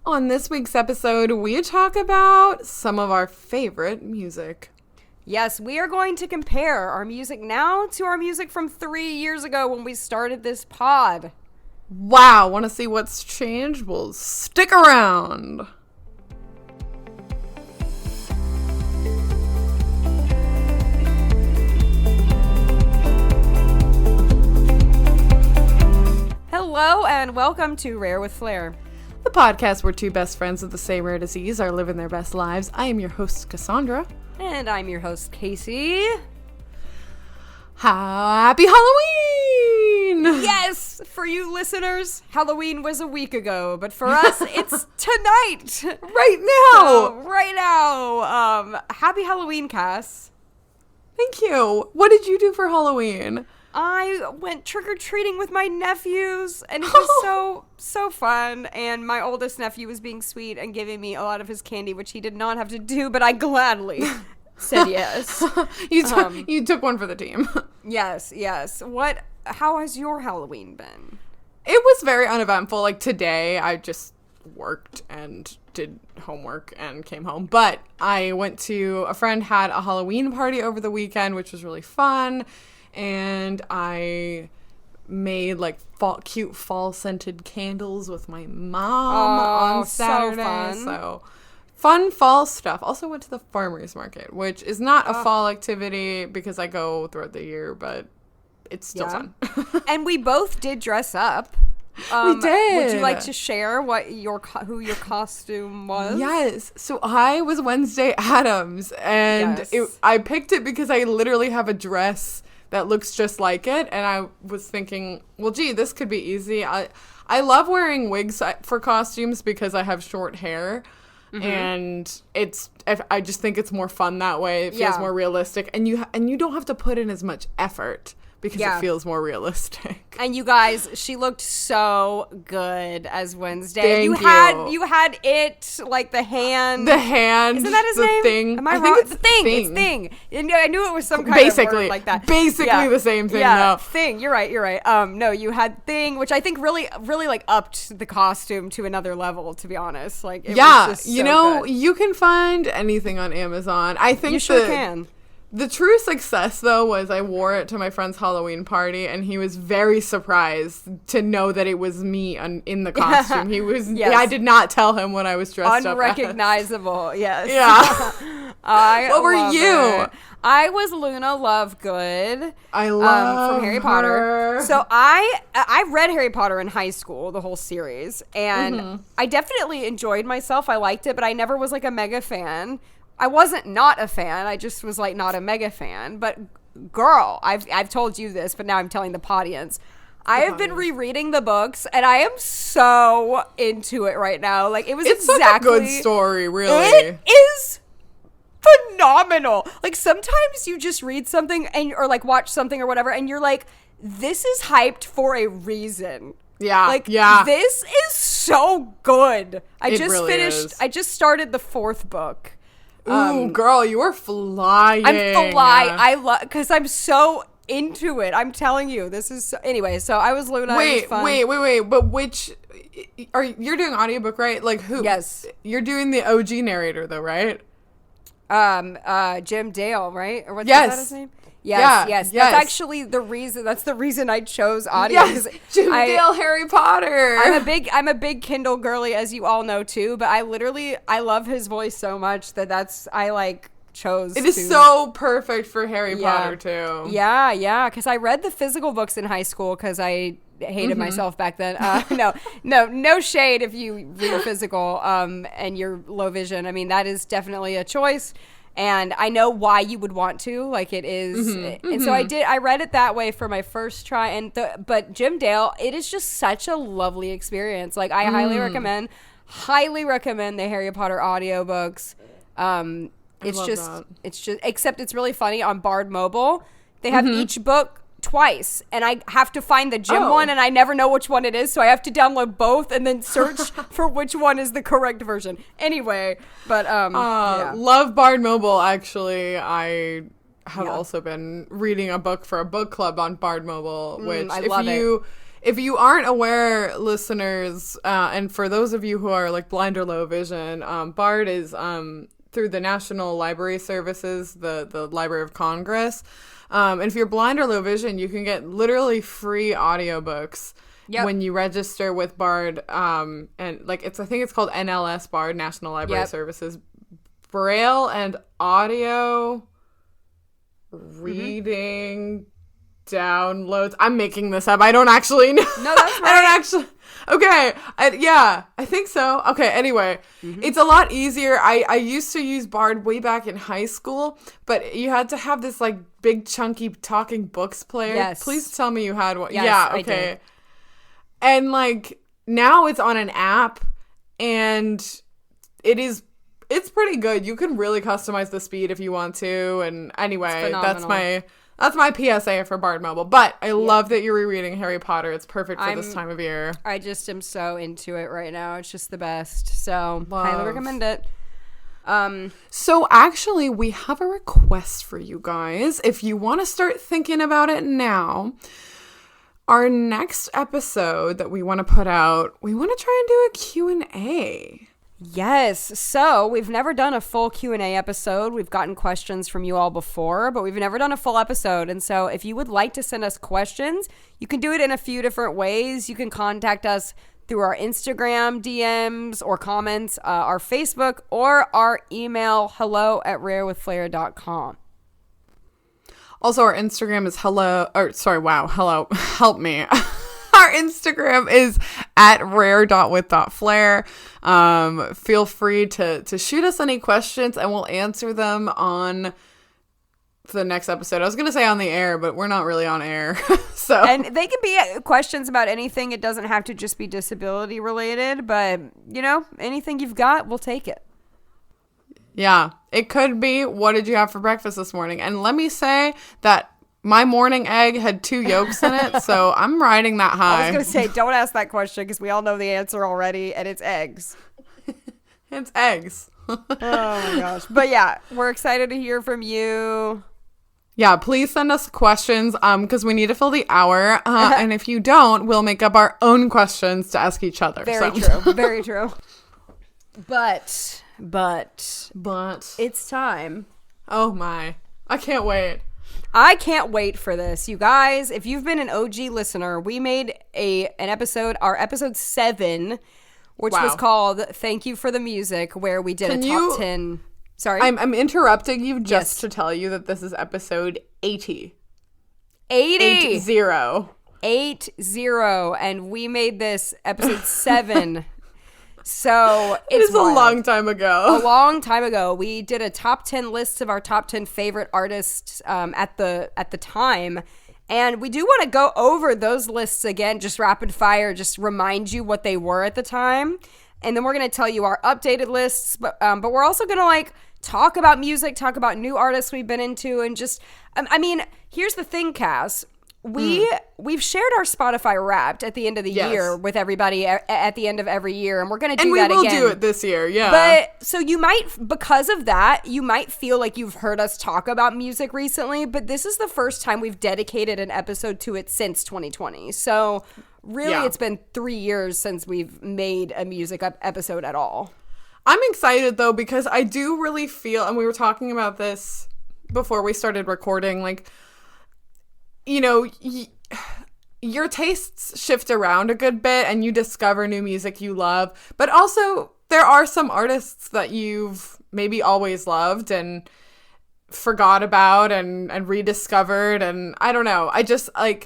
On this week's episode, we talk about some of our favorite music. Yes, we are going to compare our music now to our music from 3 years ago when we started this pod. Wow, want to see what's changed? Well, stick around. Hello and welcome to Rare with Flair. The podcast where two best friends with the same rare disease are living their best lives. I am your host, Cassandra. And I'm your host, Casey. Happy Halloween! Yes! For you listeners, Halloween was a week ago, but for us, it's tonight! Right now! Right now! Happy Halloween, Cass. Thank you. What did you do for Halloween? I went trick-or-treating with my nephews, and it was so fun, and my oldest nephew was being sweet and giving me a lot of his candy, which he did not have to do, but I gladly said yes. You took one for the team. Yes. How has your Halloween been? It was very uneventful. Like today, I just worked and did homework and came home. But I went to, a friend had a Halloween party over the weekend, which was really fun. And I made like cute fall scented candles with my mom on Saturday. So fun fall stuff. Also went to the farmer's market, which is not a fall activity because I go throughout the year, but it's still fun. And we both did dress up. We did. Would you like to share what who your costume was? Yes. So I was Wednesday Addams, and I picked it because I literally have a dress that looks just like it, and I was thinking, well, gee, this could be easy. I love wearing wigs for costumes because I have short hair, and I just think it's more fun that way. It feels more realistic, and you don't have to put in as much effort because it feels more realistic. And you guys, she looked so good as Wednesday. Thank you had it, like the hand. The hand. Isn't that his name? Thing. Am I wrong? Think it's the thing. thing. It's thing. And I knew it was some kind of word like that. Basically the same thing. Yeah, no. Thing. You're right. No, you had thing, which I think really like upped the costume to another level, to be honest. Like, it was just so good. You can find anything on Amazon. I think you sure can. The true success, though, was I wore it to my friend's Halloween party, and he was very surprised to know that it was me in the costume. He was. Yes. I did not tell him what I was dressed up as. Unrecognizable. Yes. Yeah. What were you? It. I was Luna Lovegood. I love from Harry Potter. So I read Harry Potter in high school, the whole series, and I definitely enjoyed myself. I liked it, but I never was like a mega fan. I wasn't not a fan. I just was like not a mega fan. But girl, I've told you this, but now I'm telling the audience. I have been rereading the books, and I am so into it right now. Like it's such a good story, really. It is phenomenal. Like sometimes you just read something or like watch something or whatever, and you're like, this is hyped for a reason. Yeah. This is so good. I just started the 4th book. Ooh, girl, you are flying. I'm flying. I love because I'm so into it. I'm telling you, this is anyway. So I was Luna. Wait. But which you're doing audiobook, right? Like who? Yes, you're doing the OG narrator though, right? Jim Dale, right? Or what's that his name? Yes. That's actually the reason. That's the reason I chose audio. Yes, Jim Dale, Harry Potter. I'm a big Kindle girly, as you all know too. But I love his voice so much I chose. It is so perfect for Harry Potter too. Yeah. Because I read the physical books in high school because I hated myself back then. No shade if you read physical and you're low vision. I mean, that is definitely a choice. And I know why you would want to, like it is. And so I read it that way for my first try. But Jim Dale, it is just such a lovely experience. Like I highly recommend the Harry Potter audiobooks. Except it's really funny on Bard Mobile. They have each book twice, and I have to find the Jim one, and I never know which one it is, so I have to download both and then search for which one is the correct version. Anyway, but love Bard Mobile. Actually, I have also been reading a book for a book club on Bard Mobile, which If you aren't aware, listeners, and for those of you who are like blind or low vision, BARD is through the National Library Services, the Library of Congress. And if you're blind or low vision, you can get literally free audiobooks when you register with BARD. And like I think it's called NLS BARD, National Library Services. Braille and audio reading downloads. I'm making this up. I don't actually know. No, that's right. I don't actually. Okay. I think so. Okay. Anyway, it's a lot easier. I used to use BARD way back in high school, but you had to have this like big chunky talking books player. Yes. Please tell me you had one. Yes, yeah. I Okay. did. And like now it's on an app, and it's pretty good. You can really customize the speed if you want to. And anyway, that's my PSA for BARD Mobile. But I love that you're rereading Harry Potter. It's perfect for this time of year. I just am so into it right now. It's just the best. So highly recommend it. So actually, we have a request for you guys. If you want to start thinking about it now, our next episode that we want to put out, we want to try and do a Q&A. Yes. So we've never done a full Q&A episode. We've gotten questions from you all before, but we've never done a full episode. And so if you would like to send us questions, you can do it in a few different ways. You can contact us through our Instagram DMs or comments, our Facebook, or our email, hello@rarewithflair.com. Also, our Instagram is hello. Help me. Our Instagram is at rare.with.flair. Feel free to shoot us any questions and we'll answer them on the next episode. I was going to say on the air, but we're not really on air. So And they can be questions about anything. It doesn't have to just be disability related, but anything you've got, we'll take it. Yeah, it could be, what did you have for breakfast this morning? And let me say that my morning egg had 2 yolks in it, so I'm riding that high. I was going to say, don't ask that question because we all know the answer already, and it's eggs. It's eggs. Oh, my gosh. But yeah, we're excited to hear from you. Yeah, please send us questions because we need to fill the hour. And if you don't, we'll make up our own questions to ask each other. Very true. Very true. But it's time. Oh, my. I can't wait. I can't wait for this. You guys, if you've been an OG listener, we made an episode, our episode 7, which was called Thank You for the Music, where we did a top 10. Sorry. I'm interrupting you just to tell you that this is episode 80. 80. 80. And we made this episode 7. So it's a long time ago. A long time ago. We did a top 10 list of our top 10 favorite artists at the time. And we do want to go over those lists again, just rapid fire, just remind you what they were at the time. And then we're going to tell you our updated lists. But we're also going to talk about music, talk about new artists we've been into. And just, here's the thing, Cass. We've shared our Spotify Wrapped at the end of the year with everybody at the end of every year, and we're going to do that again. And we will do it this year, yeah. But so you might, because of that, you might feel like you've heard us talk about music recently, but this is the first time we've dedicated an episode to it since 2020. So really, it's been 3 years since we've made a music episode at all. I'm excited though because I do really feel, and we were talking about this before we started recording, your tastes shift around a good bit and you discover new music you love, but also there are some artists that you've maybe always loved and forgot about and rediscovered, and I don't know. I just I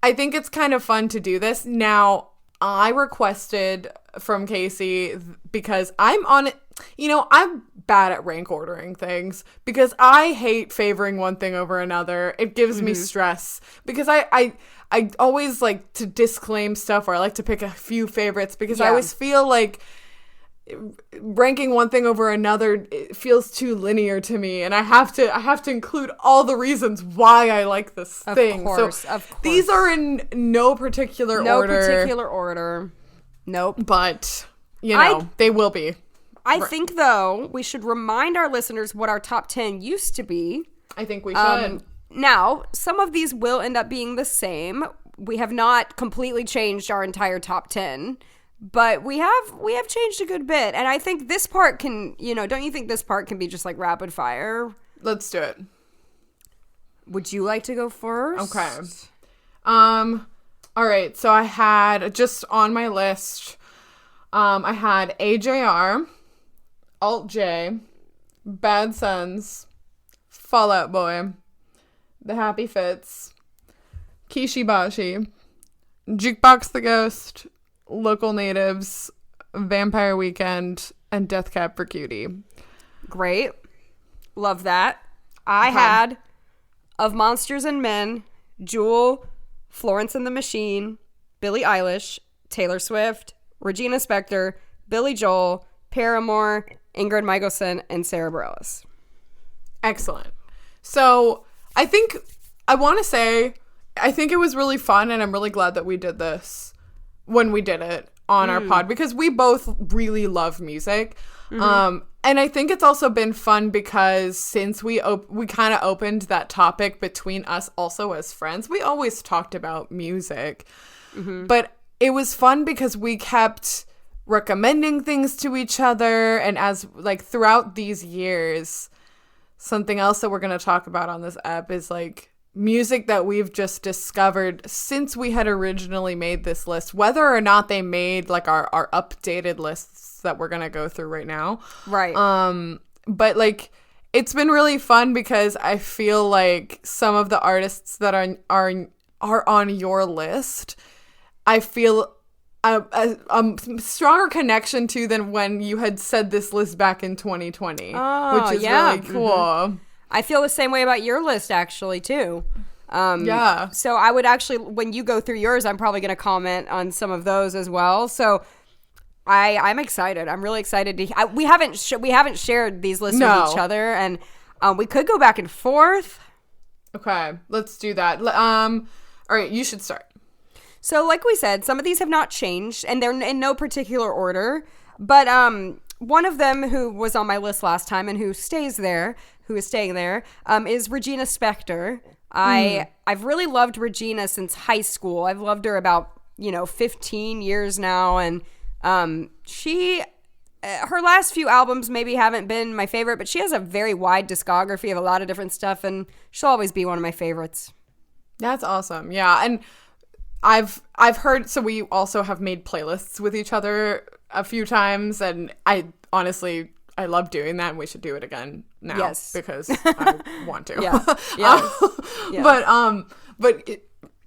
think it's kind of fun to do this. Now, I requested from Casey because I'm on it. I'm bad at rank ordering things because I hate favoring one thing over another. It gives me stress because I always like to disclaim stuff, or I like to pick a few favorites because I always feel like ranking one thing over another, it feels too linear to me, and I have to include all the reasons why I like this thing. Of course. These are in no particular order. Nope. But they will be. I think, though, we should remind our listeners what our top 10 used to be. I think we should. Now, some of these will end up being the same. We have not completely changed our entire top 10, but we have changed a good bit. And I think this part can, don't you think this part can be just like rapid fire? Let's do it. Would you like to go first? Okay. All right. So I had just on my list, I had AJR, Alt J, Bad Sons, Fall Out Boy, The Happy Fits, Kishi Bashi, Jukebox the Ghost, Local Natives, Vampire Weekend, and Death Cab for Cutie. Great. Love that. I had Of Monsters and Men, Jewel, Florence and the Machine, Billie Eilish, Taylor Swift, Regina Spektor, Billy Joel, Paramore, Ingrid Michaelson, and Sarah Bareilles. Excellent. So I think it was really fun, and I'm really glad that we did this when we did it on our pod, because we both really love music. And I think it's also been fun because since we kind of opened that topic between us also as friends, we always talked about music. But it was fun because we kept recommending things to each other, and as like throughout these years, something else that we're going to talk about on this app is like music that we've just discovered since we had originally made this list, whether or not they made like our updated lists that we're going to go through right now. Right. But like it's been really fun because I feel like some of the artists that are on your list, I feel a stronger connection to than when you had said this list back in 2020, which is really cool. I feel the same way about your list, actually, too. Yeah. So I would actually, when you go through yours, I'm probably going to comment on some of those as well. So I'm excited. I'm really excited to. We haven't shared these lists with each other, and we could go back and forth. Okay, let's do that. All right, you should start. So, like we said, some of these have not changed, and they're in no particular order. But one of them who was on my list last time and who is staying there, is Regina Spektor. I've really loved Regina since high school. I've loved her about 15 years now, and her last few albums maybe haven't been my favorite, but she has a very wide discography of a lot of different stuff, and she'll always be one of my favorites. That's awesome. Yeah, and I've heard, so we also have made playlists with each other a few times, and I honestly love doing that, and we should do it again now. Yes. Because I want to. Yeah. Yes. But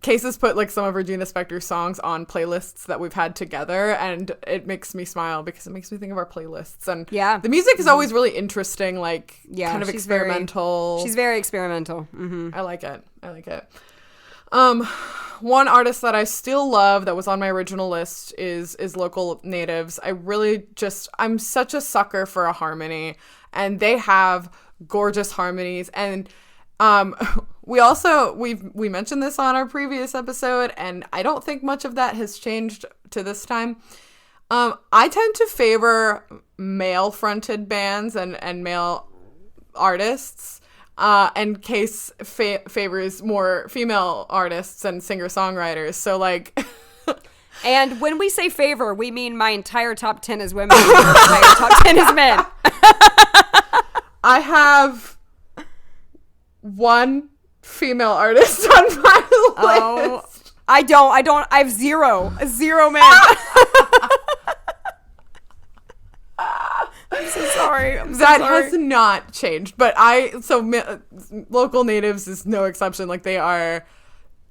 Case has put like some of Regina Spektor's songs on playlists that we've had together, and it makes me smile because it makes me think of our playlists. And the music is always really interesting, like kind of experimental. She's very experimental. I like it. One artist that I still love that was on my original list is Local Natives. I'm such a sucker for a harmony, and they have gorgeous harmonies. And we mentioned this on our previous episode, and I don't think much of that has changed to this time. I tend to favor male fronted bands and male artists. And Case favors more female artists and singer-songwriters. So, like... And when we say favor, we mean my entire top 10 is women. My entire top 10 is men. I have one female artist on my list. I don't. I have zero men. I'm so sorry. That has not changed. But Local Natives is no exception. Like, they are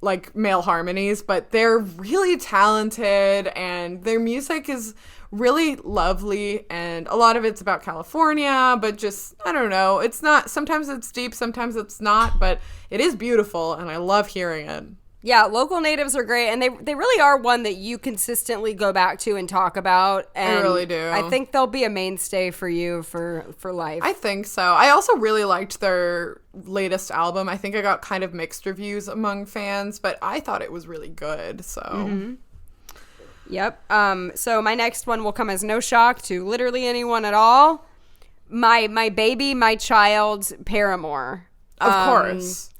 like male harmonies, but they're really talented, and their music is really lovely, and a lot of it's about California, but just, I don't know, it's not, sometimes it's deep, sometimes it's not, but it is beautiful, and I love hearing it. Yeah, Local Natives are great, and they really are one that you consistently go back to and talk about. And I really do. I think they'll be a mainstay for you for life. I think so. I also really liked their latest album. I think I got kind of mixed reviews among fans, but I thought it was really good, so... Mm-hmm. Yep. So my next one will come as no shock to literally anyone at all. My baby, my child, Paramore. Of course.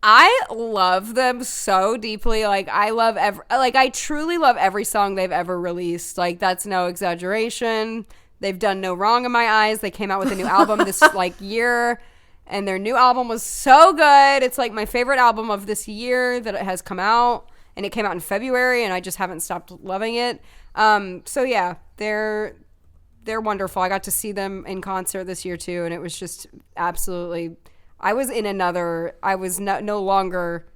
I love them so deeply. Like I truly love every song they've ever released. Like that's no exaggeration. They've done no wrong in my eyes. They came out with a new album this like year, and their new album was so good. It's like my favorite album of this year that it has come out, and it came out in February, and I just haven't stopped loving it. So yeah, they're wonderful. I got to see them in concert this year too, and it was just absolutely. I was no longer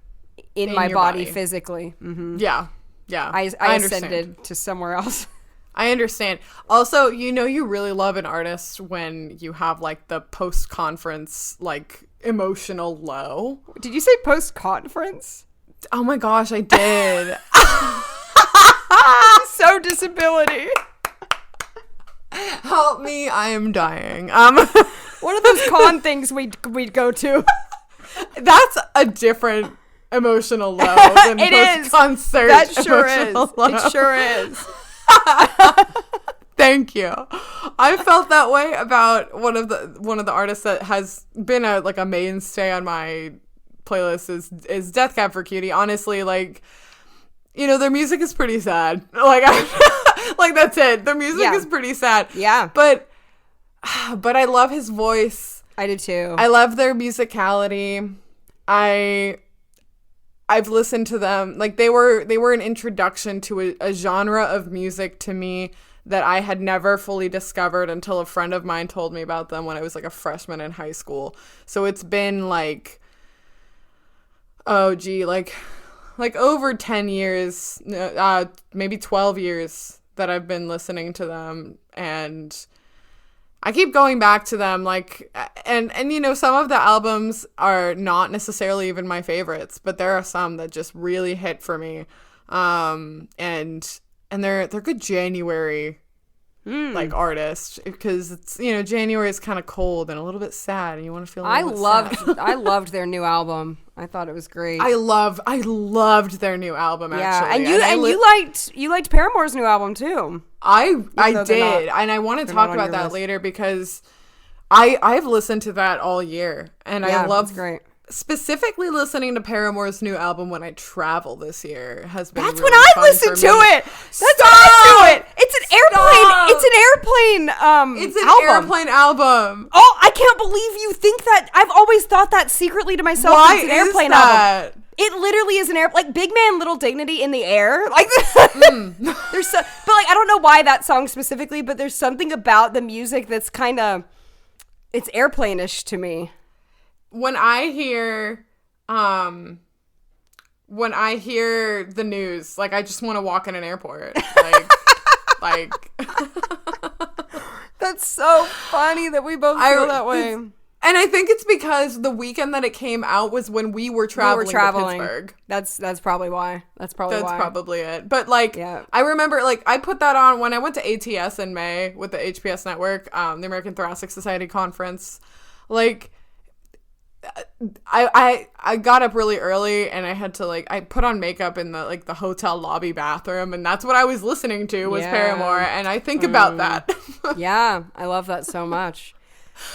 in my body physically. Mm-hmm. Yeah. I ascended to somewhere else. I understand. Also, you really love an artist when you have like the post-conference like emotional low. Did you say post-conference? Oh my gosh, I did. So disability. Help me, I am dying. What are those con things we'd go to? That's a different emotional low than post-concert. That sure is. Low. It sure is. Thank you. I felt that way about one of the artists that has been a mainstay on my playlist is Death Cab for Cutie. Honestly, like, their music is pretty sad. Like, like that's it. Their music is pretty sad. Yeah. But I love his voice. I do too. I love their musicality. I've listened to them. Like they were an introduction to a genre of music to me that I had never fully discovered until a friend of mine told me about them when I was like a freshman in high school. So it's been like, like over 10 years, maybe 12 years that I've been listening to them, and I keep going back to them, like, and some of the albums are not necessarily even my favorites, but there are some that just really hit for me, and they're good January like artists, because it's January is kind of cold and a little bit sad, and you want to feel. I loved their new album. I thought it was great. I loved their new album. Actually, you liked Paramore's new album too. I did, and I want to talk about that later because I've listened to that all year, and I love great. Specifically listening to Paramore's new album when I travel this year has been. That's really when I fun listen to me. it. That's when I do it. It's an airplane. It's an airplane. It's an airplane album. Oh, I can't believe you think that. I've always thought that secretly to myself. Why it's an airplane is that? album. It literally is an like Big Man, Little Dignity in the air. Like there's but like I don't know why that song specifically, but there's something about the music that's kind of it's airplane-ish to me. When I hear the news, like I just want to walk in an airport. Like That's so funny that we both feel that way. And I think it's because the weekend that it came out was when we were traveling to Pittsburgh. That's probably why. That's probably it. But like, I remember like I put that on when I went to ATS in May with the HPS Network, the American Thoracic Society conference. Like, I got up really early and I had to I put on makeup in the hotel lobby bathroom, and that's what I was listening to was Paramore, and I think about that. Yeah, I love that so much.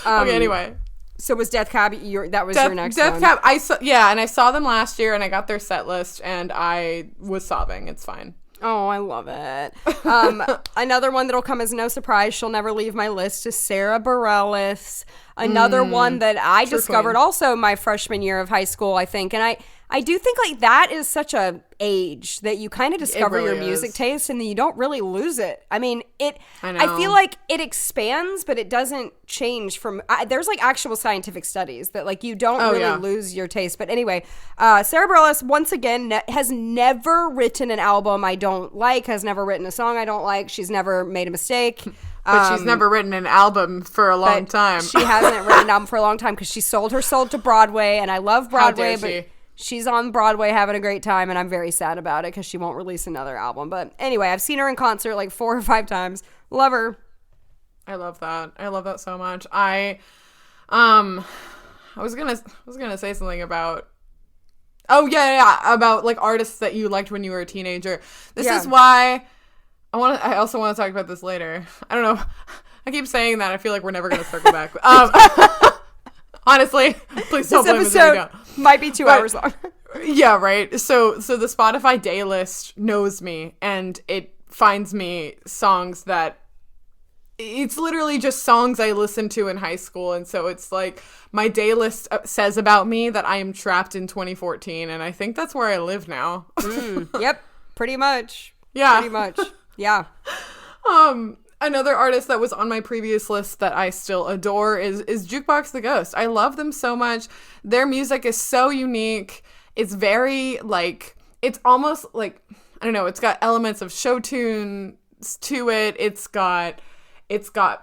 Okay, anyway. So was Death Cab your next one? Death Cab, and I saw them last year and I got their set list and I was sobbing. It's fine. Oh, I love it. Another one that'll come as no surprise, she'll never leave my list, is Sarah Bareilles. Another one that I discovered also my freshman year of high school, I think. And I do think like that is such a age that you kind of discover your music taste and then you don't really lose it. I mean, I feel like it expands, but it doesn't change from, there's like actual scientific studies that like you don't lose your taste. But anyway, Sarah Bareilles once again has never written an album I don't like, has never written a song I don't like. She's never made a mistake. But she's never written an album for a long time. She hasn't written an album for a long time because she sold her soul to Broadway, and I love Broadway, but she's on Broadway having a great time, and I'm very sad about it because she won't release another album. But anyway, I've seen her in concert like 4 or 5 times. Love her. I love that. I love that so much. I was gonna say something about. Oh yeah, about like artists that you liked when you were a teenager. This is why. I also want to talk about this later. I don't know. I keep saying that. I feel like we're never going to circle back. Honestly, please don't This blame us if we episode don't. might be 2 hours long. Yeah, right. So the Spotify day list knows me, and it finds me songs that it's literally just songs I listened to in high school. And so it's like my day list says about me that I am trapped in 2014. And I think that's where I live now. Yep. Pretty much. Yeah. Pretty much. Yeah. Another artist that was on my previous list that I still adore is Jukebox the Ghost. I love them so much. Their music is so unique. It's very like, it's almost like, I don't know, it's got elements of show tunes to it. It's got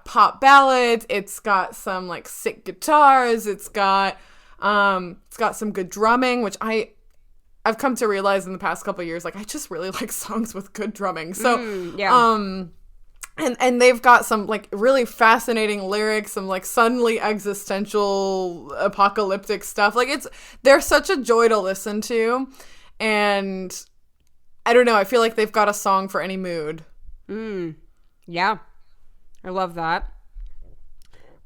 pop ballads. It's got some like sick guitars. It's got some good drumming, which I've come to realize in the past couple of years, like I just really like songs with good drumming. So, and they've got some like really fascinating lyrics, some like suddenly existential apocalyptic stuff. Like they're such a joy to listen to. And I don't know, I feel like they've got a song for any mood. Yeah. I love that.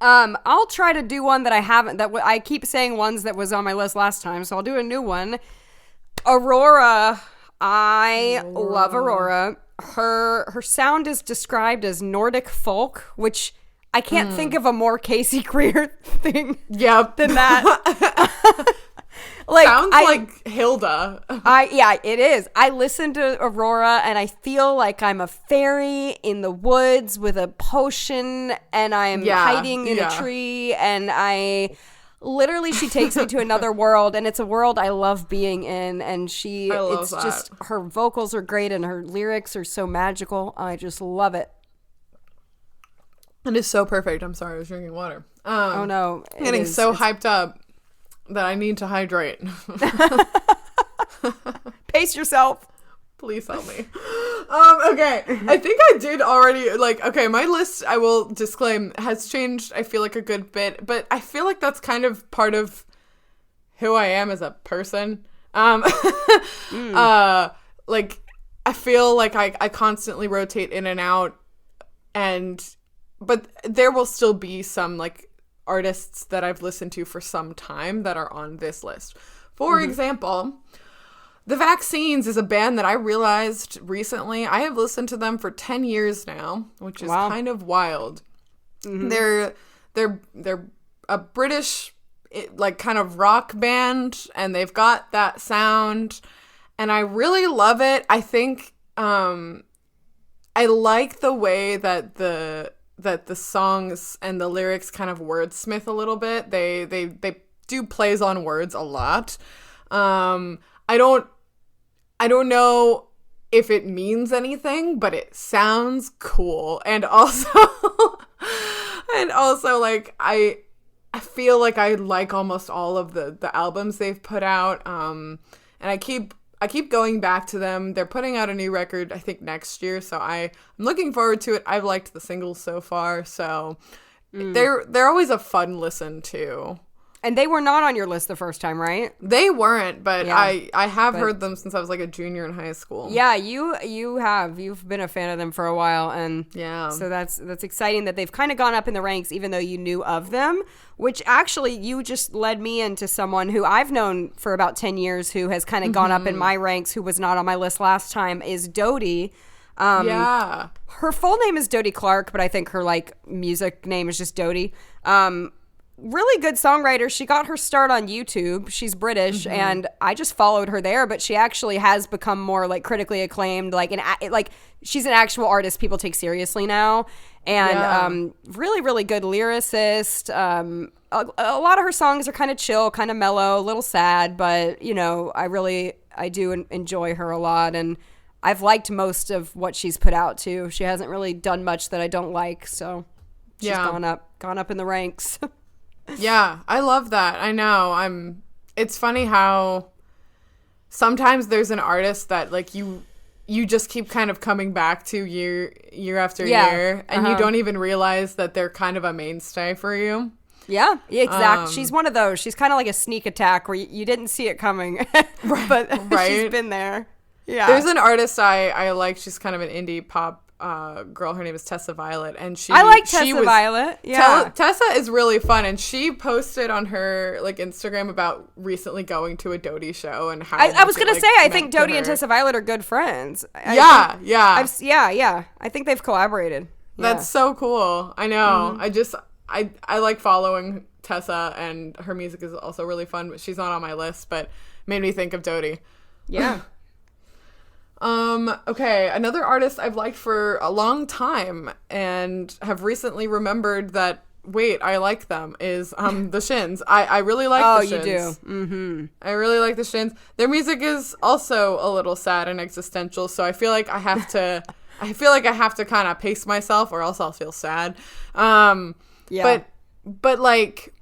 I'll try to do one that I haven't, I keep saying ones that was on my list last time, so I'll do a new one. Aurora. I love Aurora. Her sound is described as Nordic folk, which I can't think of a more Casey Greer thing than that. Sounds like Hilda. Yeah, it is. I listen to Aurora and I feel like I'm a fairy in the woods with a potion and I'm hiding in a tree, and she takes me to another world, and it's a world I love being in, and just her vocals are great and her lyrics are so magical. I just love it. It is so perfect. I'm sorry, I was drinking water. Oh no. I'm getting hyped up that I need to hydrate. Pace yourself. Please help me. Okay. I think I did already, my list, I will disclaim, has changed, I feel like, a good bit, but I feel like that's kind of part of who I am as a person. I feel like I constantly rotate in and out, but there will still be some, artists that I've listened to for some time that are on this list. For example, The Vaccines is a band that I realized recently. I have listened to them for 10 years now, which is kind of wild. They're a British kind of rock band, and they've got that sound, and I really love it. I think I like the way that the songs and the lyrics kind of wordsmith a little bit. They do plays on words a lot. I don't know if it means anything, but it sounds cool. And also I feel like I like almost all of the albums they've put out. And I keep going back to them. They're putting out a new record, I think, next year, so I'm looking forward to it. I've liked the singles so far, so they're always a fun listen to. And they were not on your list the first time, right? They weren't, but I have heard them since I was a junior in high school. Yeah, you've been a fan of them for a while, and so that's exciting that they've kind of gone up in the ranks, even though you knew of them. Which actually, you just led me into someone who I've known for about 10 years, who has kind of gone up in my ranks, who was not on my list last time, is Dodie. Her full name is Dodie Clark, but I think her music name is just Dodie. Really good songwriter. She got her start on YouTube. She's British, and I just followed her there, but she actually has become more critically acclaimed, she's an actual artist people take seriously now, and really, really good lyricist. A lot of her songs are kind of chill, kind of mellow, a little sad, but I do enjoy her a lot, and I've liked most of what she's put out too. She hasn't really done much that I don't like, so she's gone up in the ranks. Yeah, I love that. I know. It's funny how sometimes there's an artist that you just keep kind of coming back to year after year, and you don't even realize that they're kind of a mainstay for you. Yeah, exactly. She's one of those. She's kind of like a sneak attack where you didn't see it coming, but she's been there. Yeah. There's an artist I like. She's kind of an indie pop girl. Her name is Tessa Violet, and I like Tessa Violet. Yeah, Tessa is really fun, and she posted on her like Instagram about recently going to a Dodie show and how. I was gonna say, I think Dodie and Tessa Violet are good friends. Yeah. I think they've collaborated. That's so cool. I know. I like following Tessa, and her music is also really fun, but she's not on my list, but made me think of Dodie. Yeah. Okay, another artist I've liked for a long time and have recently remembered that, wait, I like them, is the Shins. I really like the Shins. Oh, you do? Mm-hmm. I really like the Shins. Their music is also a little sad and existential, so I feel like I have to kind of pace myself or else I'll feel sad. Yeah. But like,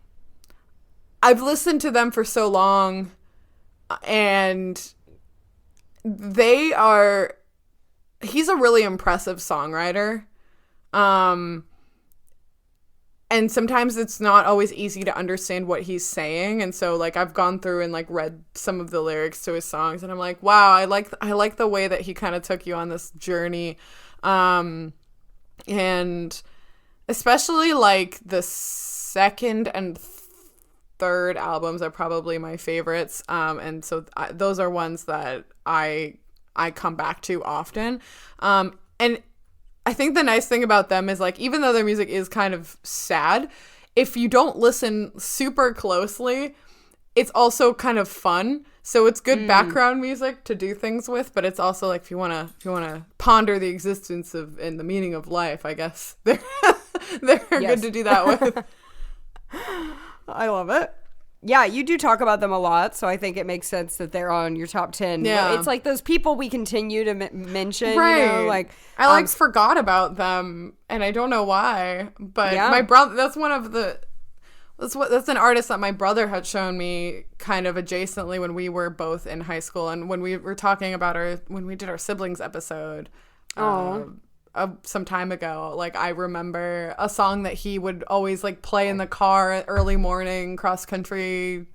I've listened to them for so long, and he's a really impressive songwriter. And sometimes it's not always easy to understand what he's saying. And so like, I've gone through and like read some of the lyrics to his songs, and I'm like, wow, I like the way that he kind of took you on this journey. And especially like the second and third albums are probably my favorites. And so those are ones that I come back to often. And I think the nice thing about them is like, even though their music is kind of sad, if you don't listen super closely, it's also kind of fun. So it's good background music to do things with, but it's also like, if you want to ponder the existence of and the meaning of life, I guess they're good to do that with. I love it. Yeah, you do talk about them a lot, so I think it makes sense that they're on your top 10. Yeah. It's like those people we continue to mention, right. You know, like I forgot about them, and I don't know why, but my brother, that's an artist that my brother had shown me kind of adjacently when we were both in high school, and when we were talking about when we did our siblings episode. Some time ago, like I remember a song that he would always like play in the car early morning cross country,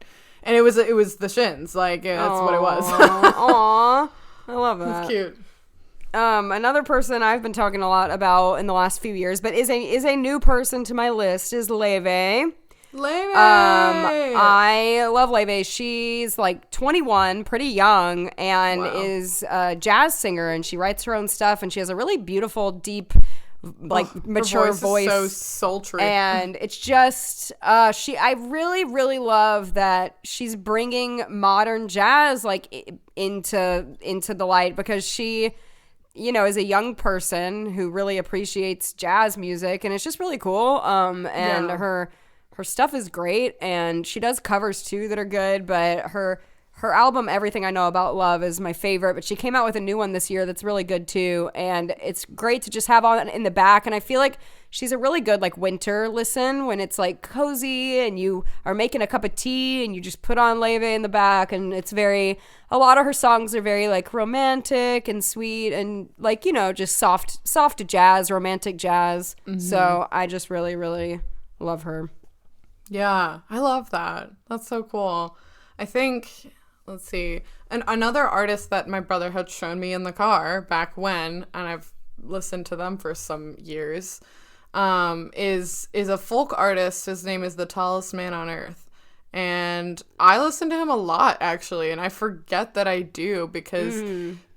and it was the Shins. Like that's what it was. Aw, I love that. It's cute. Another person I've been talking a lot about in the last few years, but is a new person to my list, is Laufey. Laufey. I love Laufey. She's like 21, pretty young, and is a jazz singer, and she writes her own stuff, and she has a really beautiful, deep, like mature voice. Is so sultry. And it's just I really, really love that she's bringing modern jazz like into the light, because she, you know, is a young person who really appreciates jazz music, and it's just really cool. Her stuff is great, and she does covers too that are good, but her album Everything I Know About Love is my favorite, but she came out with a new one this year that's really good too, and it's great to just have on in the back. And I feel like she's a really good like winter listen when it's like cozy and you are making a cup of tea and you just put on Laufey in the back, and it's a lot of her songs are very like romantic and sweet and like, you know, just soft jazz, romantic jazz. Mm-hmm. So I just really, really love her. Yeah, I love that. That's so cool. I think, let's see, another artist that my brother had shown me in the car back when, and I've listened to them for some years, is a folk artist. His name is The Tallest Man on Earth. And I listen to him a lot, actually, and I forget that I do, because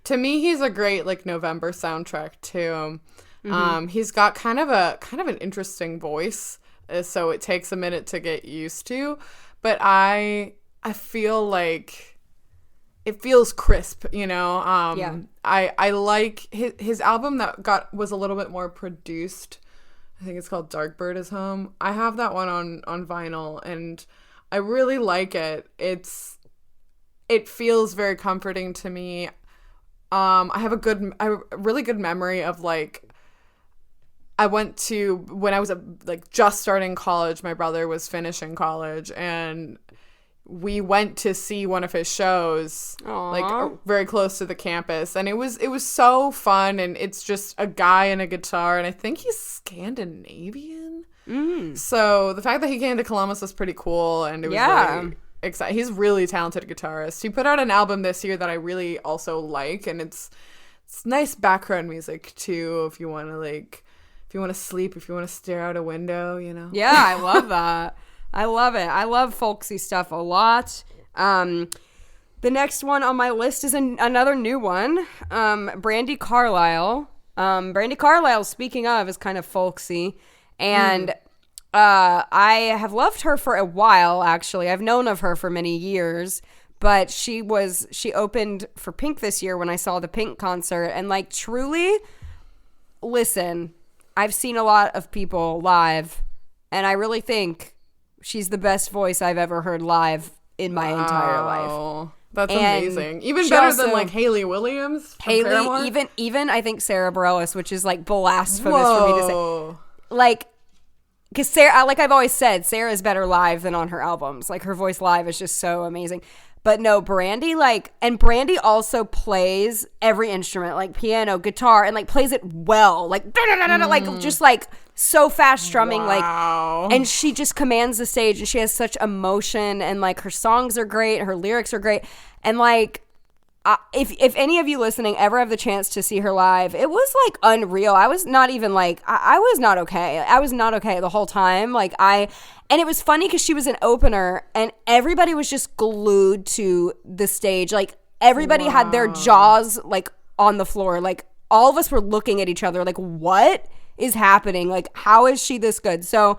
to me, he's a great like November soundtrack too. Mm-hmm. He's got kind of an interesting voice. So it takes a minute to get used to, but I feel like it feels crisp, you know. I like his album that was a little bit more produced. I think it's called Dark Bird Is Home. I have that one on vinyl, and I really like it. It feels very comforting to me. I have a really good memory of like, I went to, when I was like just starting college, my brother was finishing college, and we went to see one of his shows. Aww. Like very close to the campus, and it was so fun, and it's just a guy and a guitar, and I think he's Scandinavian. So the fact that he came to Columbus was pretty cool, and it was really exciting. He's a really talented guitarist. He put out an album this year that I really also like, and it's it's nice background music too if you want to sleep, if you want to stare out a window, you know. Yeah, I love that. I love it. I love folksy stuff a lot. The next one on my list is another new one. Brandi Carlile. Brandi Carlile, speaking of, is kind of folksy. And I have loved her for a while, actually. I've known of her for many years. But she opened for Pink this year when I saw the Pink concert. And, like, truly, listen, I've seen a lot of people live. And I really think she's the best voice I've ever heard live in my entire life. That's and amazing. Even better than like Hayley Williams. Even I think Sarah Bareilles, which is like blasphemous for me to say. Like, because Sarah, like I've always said, Sarah is better live than on her albums. Like her voice live is just so amazing. But no, Brandi, and Brandi also plays every instrument, like piano, guitar, and like plays it well, like like just like so fast strumming, wow. and she just commands the stage, and she has such emotion, and like her songs are great, her lyrics are great, and like if any of you listening ever have the chance to see her live, it was like unreal. I was not even like I was not okay. I was not okay the whole time. And it was funny because she was an opener and everybody was just glued to the stage. Like everybody had their jaws like on the floor. Like all of us were looking at each other like, what is happening? Like, how is she this good? So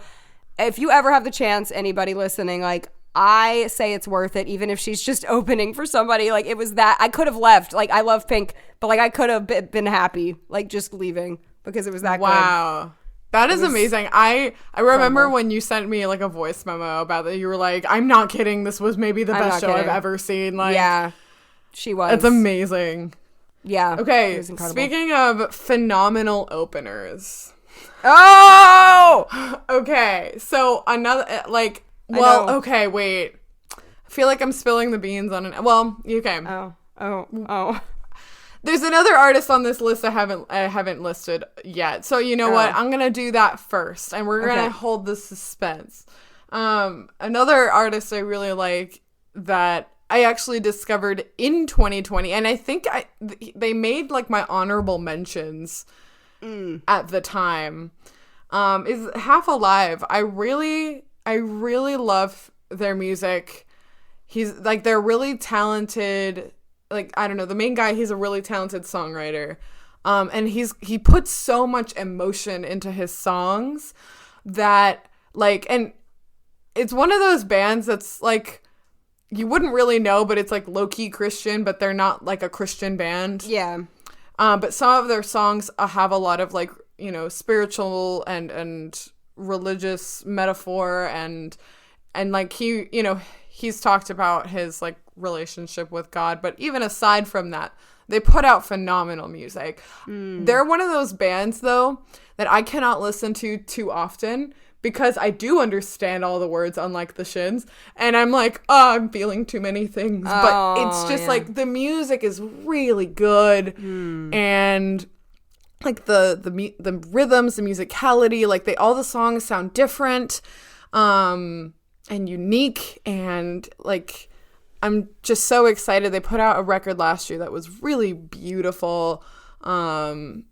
if you ever have the chance, anybody listening, like I say it's worth it, even if she's just opening for somebody. Like it was that I could have left. Like I love Pink, but like I could have been happy, like just leaving because it was that good. Wow. That is amazing. I remember when you sent me like a voice memo about that. You were like, "I'm not kidding. This was maybe the best show I've ever seen." Like, yeah, she was. It's amazing. Yeah. Okay. Speaking of phenomenal openers. Oh. Okay. So another okay. Wait. I feel like I'm spilling the beans on an. Well, okay. Oh. There's another artist on this list I haven't listed yet. So you know what? I'm gonna do that first, and we're gonna hold the suspense. Another artist I really like that I actually discovered in 2020, and I think they made like my honorable mentions at the time. Is Half Alive. I really love their music. They're really talented. Like, I don't know, the main guy, he's a really talented songwriter. And he puts so much emotion into his songs that, like, and it's one of those bands that's, like, you wouldn't really know, but it's, like, low-key Christian, but they're not, like, a Christian band. Yeah. But some of their songs have a lot of, like, you know, spiritual and religious metaphor, and like, he's talked about his, like, relationship with God, but even aside from that, they put out phenomenal music. They're one of those bands though that I cannot listen to too often because I do understand all the words, unlike the Shins, and I'm like, I'm feeling too many things. But it's just like the music is really good, and like the rhythms, the musicality, like all the songs sound different and unique, and like I'm just so excited. They put out a record last year that was really beautiful. They're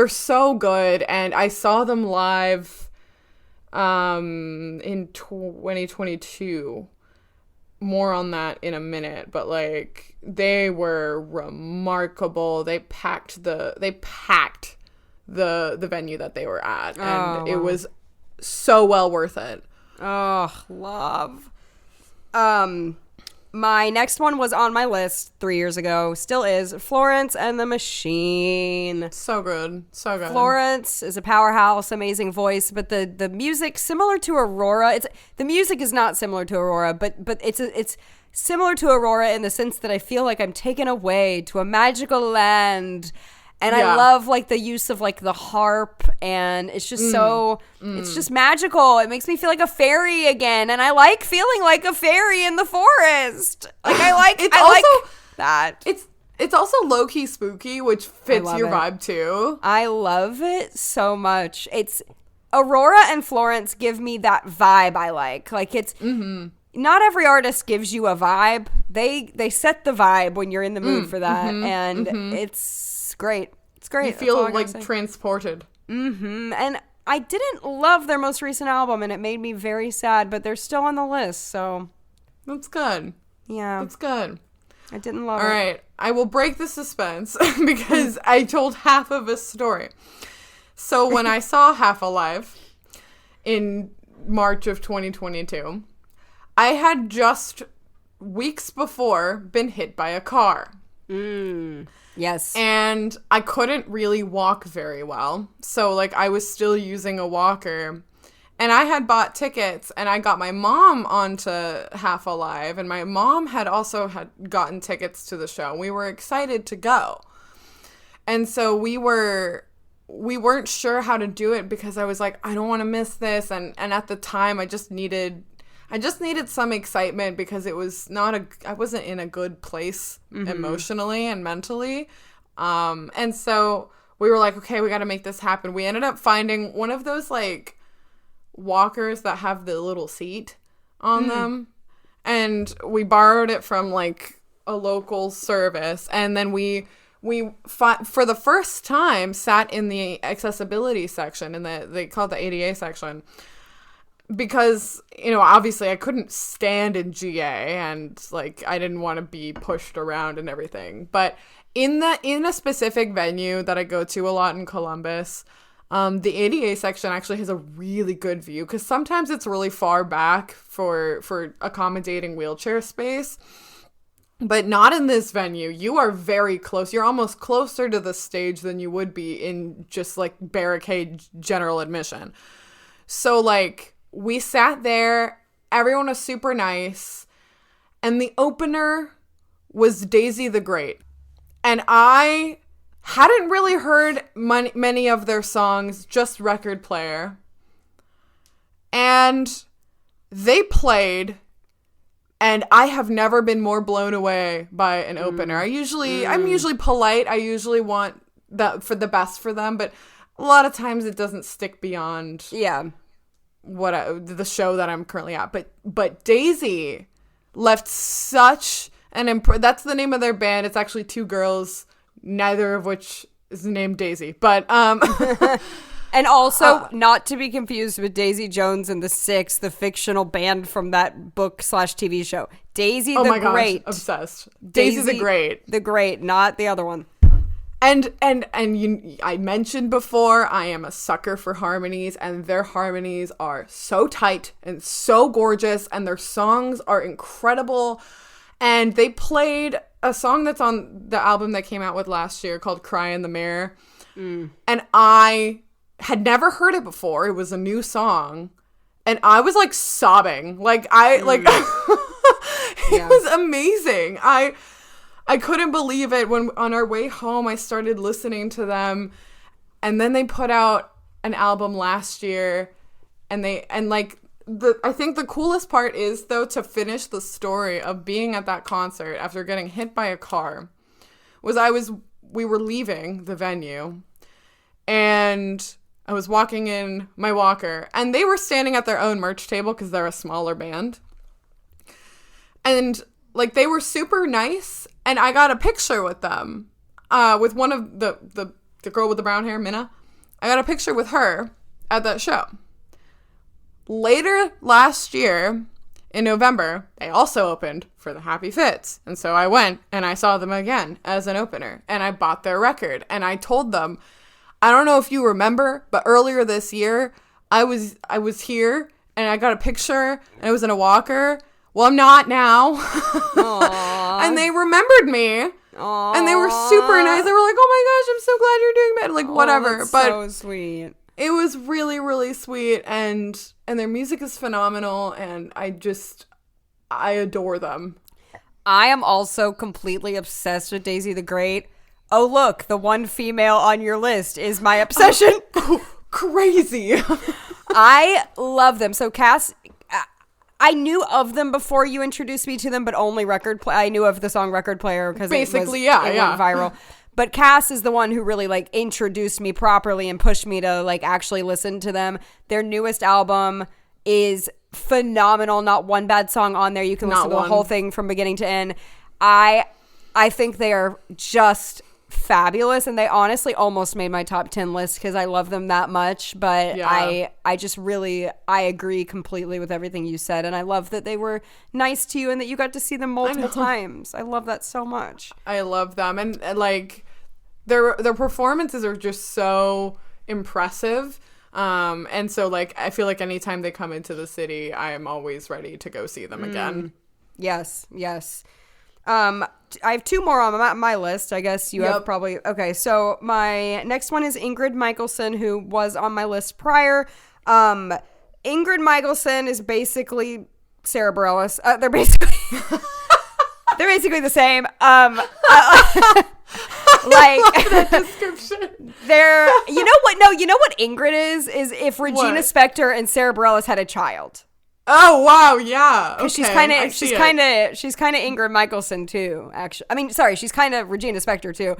so good. And I saw them live in 2022. More on that in a minute. But like they were remarkable. They packed the venue that they were at. And it was so well worth it. Oh, love. My next one was on my list 3 years ago, still is, Florence and the Machine. So good. Florence is a powerhouse, amazing voice, but the music similar to Aurora. The music is not similar to Aurora, but it's similar to Aurora in the sense that I feel like I'm taken away to a magical land. And I love, like, the use of, like, the harp, and it's just it's just magical. It makes me feel like a fairy again, and I like feeling like a fairy in the forest. Like, I like that. It's also low-key spooky, which fits your vibe, too. I love it so much. Aurora and Florence give me that vibe I like. Like, it's... not every artist gives you a vibe. They set the vibe when you're in the mood for that, and it's great. It's great. You feel like transported. And I didn't love their most recent album, and it made me very sad, but they're still on the list, so that's good. Yeah, that's good. I didn't love it. All right, I will break the suspense because I told half of a story. So when I saw Half Alive in March of 2022, I had just weeks before been hit by a car. Yes. And I couldn't really walk very well. So, like, I was still using a walker. And I had bought tickets, and I got my mom onto Half Alive. And my mom had also gotten tickets to the show. We were excited to go. And so we weren't sure how to do it because I was like, I don't want to miss this. And at the time, I just needed some excitement because I wasn't in a good place emotionally and mentally. And so we were like, okay, we got to make this happen. We ended up finding one of those like walkers that have the little seat on them. And we borrowed it from like a local service. And then we for the first time sat in the accessibility section they call it the ADA section. Because, obviously I couldn't stand in GA and like I didn't want to be pushed around and everything. But in a specific venue that I go to a lot in Columbus, the ADA section actually has a really good view because sometimes it's really far back for accommodating wheelchair space. But not in this venue. You are very close. You're almost closer to the stage than you would be in just like barricade general admission. So like we sat there, everyone was super nice, and the opener was Daisy the Great. And I hadn't really heard many of their songs, just Record Player. And they played, and I have never been more blown away by an opener. I'm usually polite. I usually want that for the best for them, but a lot of times it doesn't stick beyond the show that I'm currently at. But Daisy left such an that's the name of their band. It's actually two girls, neither of which is named Daisy. But and also not to be confused with Daisy Jones and the Six, the fictional band from that book/TV show. Daisy the Great. Gosh, obsessed. Daisy the Great. The Great, not the other one. And I mentioned before, I am a sucker for harmonies, and their harmonies are so tight and so gorgeous, and their songs are incredible. And they played a song that's on the album that came out with last year called Cry in the Mirror. And I had never heard it before. It was a new song. And I was like sobbing. Like it was amazing. I couldn't believe it when on our way home I started listening to them, and then they put out an album last year, I think the coolest part is though to finish the story of being at that concert after getting hit by a car was we were leaving the venue and I was walking in my walker and they were standing at their own merch table because they're a smaller band, and like they were super nice. And I got a picture with them, with one of the girl with the brown hair, Minna. I got a picture with her at that show. Later last year, in November, they also opened for the Happy Fits. And so I went and I saw them again as an opener. And I bought their record. And I told them, I don't know if you remember, but earlier this year, I was here and I got a picture and I was in a walker. Well, I'm not now. And they remembered me. Aww. And they were super nice. They were like, oh my gosh, I'm so glad you're doing better. Like, whatever. That's but so sweet. It was really, really sweet. And their music is phenomenal. And I adore them. I am also completely obsessed with Daisy the Great. Oh, look, the one female on your list is my obsession. Crazy. I love them. So Cass, I knew of them before you introduced me to them, but only I knew of the song Record Player because it went viral. But Cass is the one who really like introduced me properly and pushed me to like actually listen to them. Their newest album is phenomenal. Not one bad song on there. You can listen to the whole thing from beginning to end. I think they are just fabulous, and they honestly almost made my top 10 list because I love them that much. But I just really, I agree completely with everything you said, and I love that they were nice to you and that you got to see them multiple times. I love that so much. I love them, and like their performances are just so impressive. And so like I feel like anytime they come into the city, I am always ready to go see them again. Yes. I have two more on my list. I guess you have probably. Okay, so my next one is Ingrid Michaelson, who was on my list prior. Ingrid Michaelson is basically Sarah Bareilles. They're basically the same. Like that description. They're, you know what? No, you know what Ingrid is if Regina Spektor and Sarah Bareilles had a child. Oh wow, yeah. Okay, she's kind of Ingrid Michaelson too. Actually, I mean, sorry, she's kind of Regina Spektor too.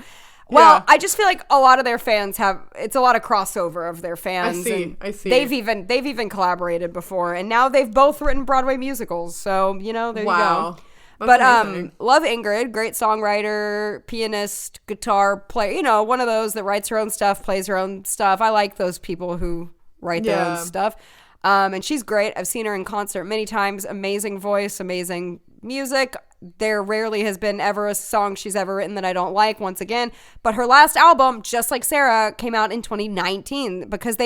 Well, I just feel like a lot of their fans it's a lot of crossover of their fans. I see. They've even collaborated before, and now they've both written Broadway musicals. So there you go. That's but amazing. love Ingrid, great songwriter, pianist, guitar player. One of those that writes her own stuff, plays her own stuff. I like those people who write their own stuff. And she's great. I've seen her in concert many times. Amazing voice, amazing music. There rarely has been ever a song she's ever written that I don't like, once again. But her last album, just like Sarah, came out in 2019 because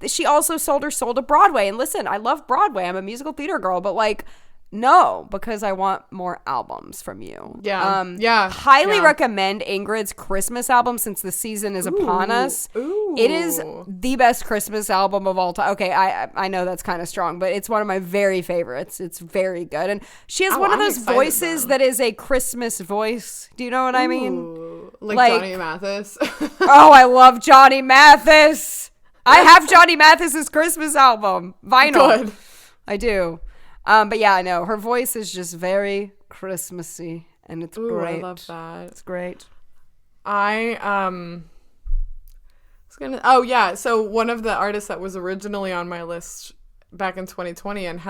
she also sold her soul to Broadway. And listen, I love Broadway. I'm a musical theater girl, but like, no, because I want more albums from you. Highly recommend Ingrid's Christmas album since the season is upon us. It is the best Christmas album of all time. Okay, I know that's kind of strong, but it's one of my very favorites. It's very good. And she has one of those voices that is a Christmas voice. Do you know what I mean? Like Johnny Mathis. Oh, I love Johnny Mathis. I have Johnny Mathis's Christmas album. Vinyl. Good. I do. But yeah, I know her voice is just very Christmassy, and it's great. I love that. It's great. So one of the artists that was originally on my list back in 2020 and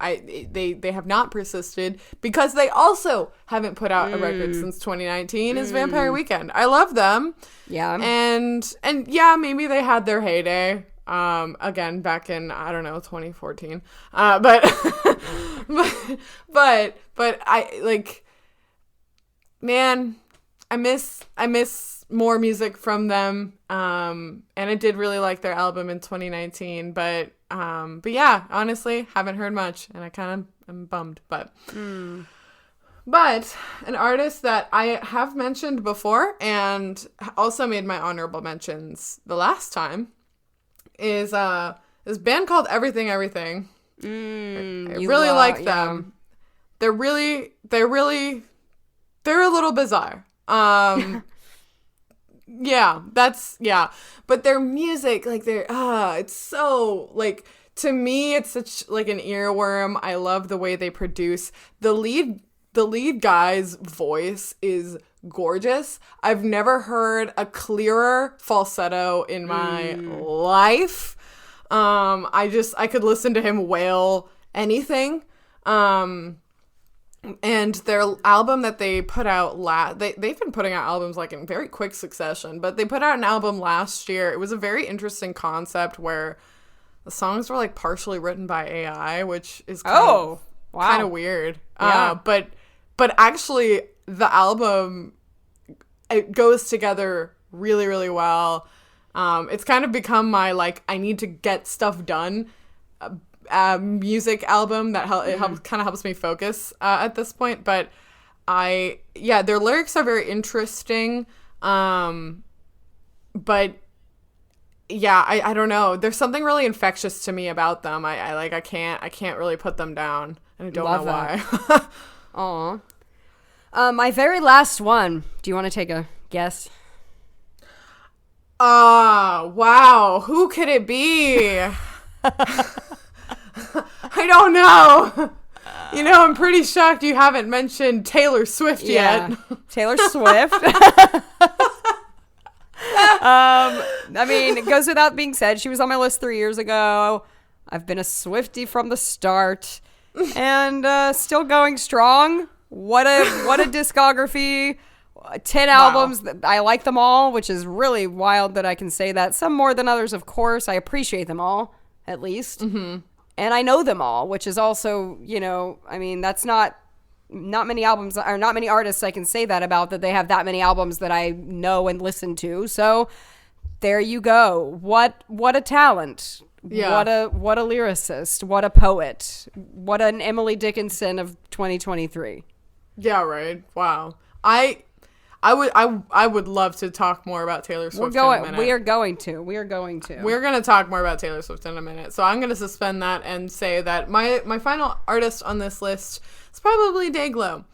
they have not persisted because they also haven't put out a record since 2019 is Vampire Weekend. I love them. Yeah. And yeah, maybe they had their heyday. Again, back in, I don't know, 2014. But I like, man, I miss more music from them. And I did really like their album in 2019, but yeah, honestly, haven't heard much and I kind of am bummed, but an artist that I have mentioned before and also made my honorable mentions the last time is this band called Everything Everything. I really like them. They're a little bizarre. But their music, like it's so like, to me it's such like an earworm. I love the way they produce. The lead guy's voice is gorgeous. I've never heard a clearer falsetto in my life. I could listen to him wail anything. And their album that they put out they've been putting out albums like in very quick succession, but they put out an album last year. It was a very interesting concept where the songs were like partially written by AI, which is kind of weird. Yeah. But actually the album, it goes together really, really well. It's kind of become my, like, I need to get stuff done music album that helps me focus at this point. But their lyrics are very interesting. But yeah, I don't know. There's something really infectious to me about them. I can't really put them down. And I don't know why. Aw. My very last one. Do you want to take a guess? Wow. Who could it be? I don't know. I'm pretty shocked you haven't mentioned Taylor Swift yet. Taylor Swift. I mean, it goes without being said. She was on my list 3 years ago. I've been a Swiftie from the start, and still going strong. What a discography. 10 albums. I like them all, which is really wild that I can say that. Some more than others, of course. I appreciate them all, at least. Mm-hmm. And I know them all, which is also, I mean, that's not many albums or not many artists I can say that about, that they have that many albums that I know and listen to. So there you go. What a talent. Yeah. What a lyricist. What a poet. What an Emily Dickinson of 2023. Yeah, right. Wow. I would love to talk more about Taylor Swift in a minute. We are going to. We're going to talk more about Taylor Swift in a minute. So I'm going to suspend that and say that my final artist on this list is probably Dayglow.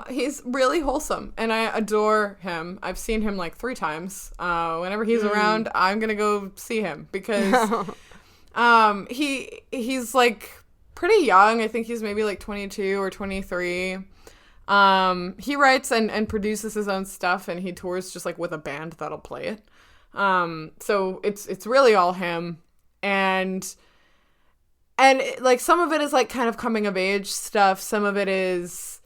He's really wholesome, and I adore him. I've seen him like 3 times. Whenever he's around, I'm going to go see him because he's like pretty young. I think he's maybe like 22 or 23. He writes and produces his own stuff, and he tours just like with a band that'll play it. So it's really all him, and like some of it is like kind of coming of age stuff. Some of it is,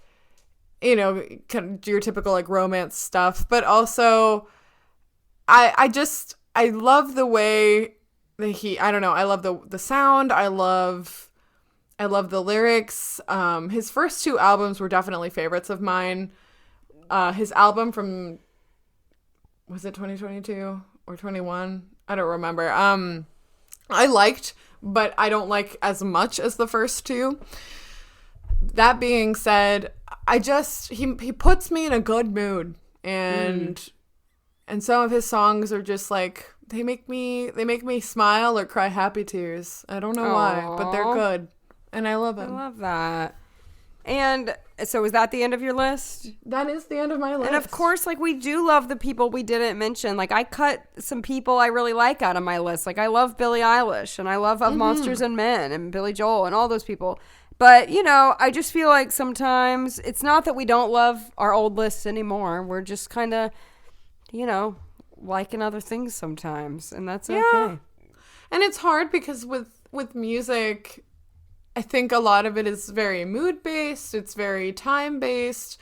kind of your typical like romance stuff, but also I love the way that I don't know. I love the sound. I love the lyrics. His first 2 albums were definitely favorites of mine. His album from, was it 2022 or 21? I don't remember. I liked, but I don't like as much as the first 2. That being said, he puts me in a good mood, and some of his songs are just like, they make me smile or cry happy tears. I don't know why, but they're good. And I love him. I love that. And so is that the end of your list? That is the end of my list. And of course, like, we do love the people we didn't mention. Like, I cut some people I really like out of my list. Like, I love Billie Eilish, and I love Of Monsters and Men, and Billy Joel, and all those people. But, I just feel like sometimes it's not that we don't love our old lists anymore. We're just kind of, liking other things sometimes, and that's okay. And it's hard because with music, I think a lot of it is very mood-based. It's very time-based.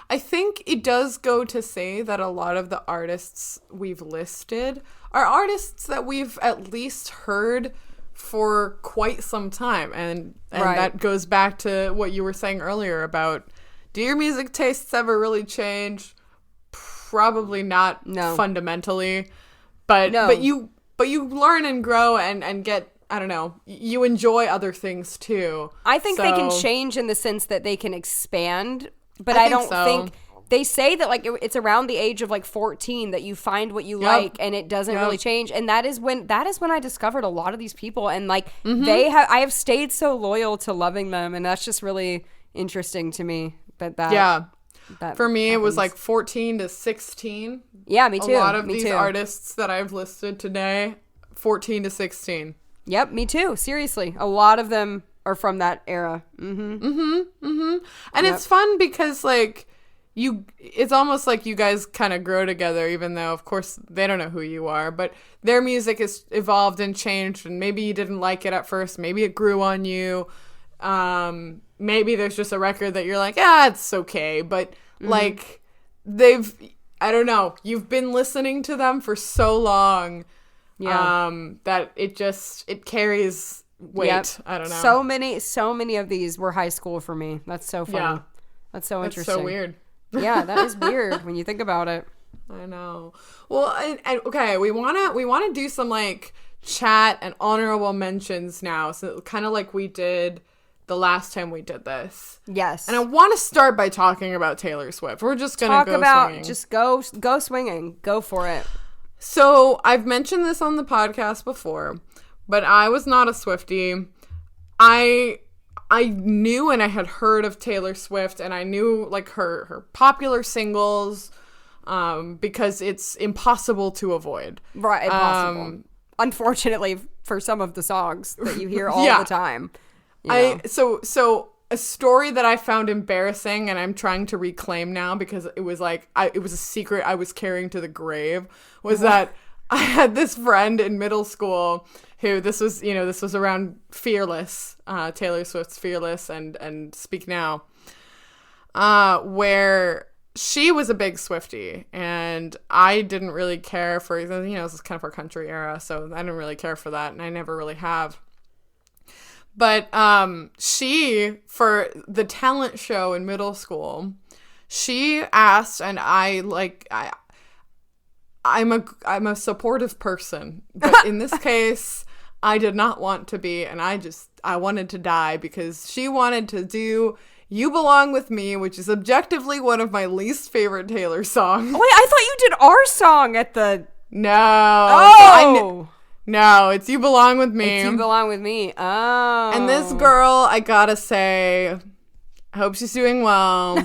I think it does go to say that a lot of the artists we've listed are artists that we've at least heard for quite some time. And right. That goes back to what you were saying earlier about, do your music tastes ever really change? Probably not fundamentally. But you learn and grow and get, I don't know, you enjoy other things too. I think they can change in the sense that they can expand, but I don't think they say that like it's around the age of like 14 that you find what you like, and it doesn't really change. And that is when I discovered a lot of these people, and like I have stayed so loyal to loving them, and that's just really interesting to me. That for me, happens. It was like 14 to 16. Yeah, me too. A lot of these artists that I've listed today, 14 to 16. Yep, me too. Seriously. A lot of them are from that era. And it's fun because like it's almost like you guys kind of grow together, even though of course they don't know who you are, but their music has evolved and changed, and maybe you didn't like it at first. Maybe it grew on you. Maybe there's just a record that you're like, it's okay. But like I don't know, you've been listening to them for so long. That it carries weight. Yep. I don't know. So many of these were high school for me. That's so funny. Yeah. That's so interesting. That's so weird. Yeah, that is weird when you think about it. I know. Well, and okay, we wanna do some like chat and honorable mentions now. So kind of like we did the last time we did this. Yes. And I want to start by talking about Taylor Swift. We're just gonna swinging. Just go swinging. Go for it. So I've mentioned this on the podcast before, but I was not a Swiftie. I knew and I had heard of Taylor Swift, and I knew like her popular singles, because it's impossible to avoid. Right, impossible. Unfortunately, for some of the songs that you hear all the time. So a story that I found embarrassing and I'm trying to reclaim now because it was like it was a secret I was carrying to the grave, was that I had this friend in middle school who this was around Fearless, Taylor Swift's Fearless and Speak Now, where she was a big Swiftie, and I didn't really care for, this is kind of her country era, so I didn't really care for that, and I never really have. But she, for the talent show in middle school, she asked, and I'm a supportive person, but in this case, I did not want to be, and I wanted to die, because she wanted to do You Belong With Me, which is objectively one of my least favorite Taylor songs. Wait, I thought you did our song at the... No. Oh! No, it's You Belong With Me. It's You Belong With Me. Oh. And this girl, I gotta say, I hope she's doing well.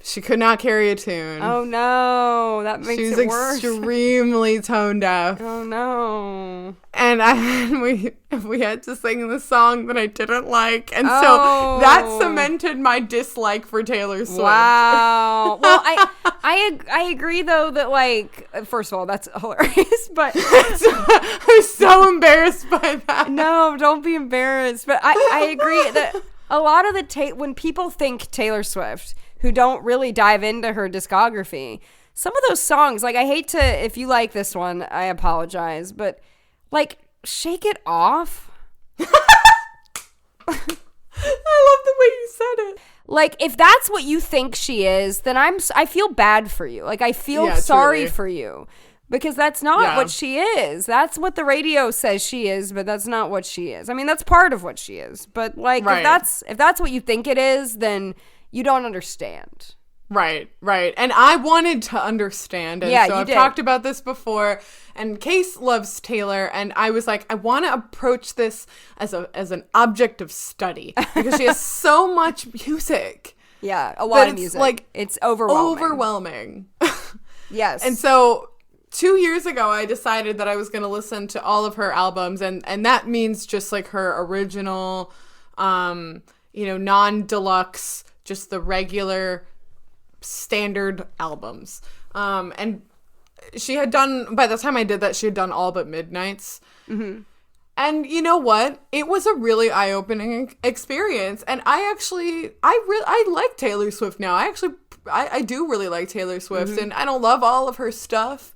She could not carry a tune. Oh, no. That makes it worse. She was extremely tone deaf. Oh, no. And we had to sing the song that I didn't like. And so that cemented my dislike for Taylor Swift. Wow. Well, I agree, though, that, like, first of all, that's hilarious. But I'm so embarrassed by that. No, don't be embarrassed. But I agree that a lot of when people think Taylor Swift, who don't really dive into her discography, some of those songs, like, I hate to, if you like this one, I apologize, but, like, Shake It Off. I love the way you said it. Like, if that's what you think she is, then I feel bad for you. Like, I feel sorry for you, because that's not what she is. That's what the radio says she is, but that's not what she is. I mean, that's part of what she is, but, like, if that's what you think it is, then you don't understand. Right. And I wanted to understand. And so I've talked about this before. And Case loves Taylor. And I was like, I want to approach this as an object of study. Because she has so much music. Yeah, a lot of music. Like, it's overwhelming. Yes. And so 2 years ago, I decided that I was going to listen to all of her albums. And that means just like her original, non-deluxe, just the regular standard albums. And she had done, by the time I did that, she had done All But Midnights. Mm-hmm. And you know what? It was a really eye-opening experience. And I like Taylor Swift now. I do really like Taylor Swift. Mm-hmm. And I don't love all of her stuff.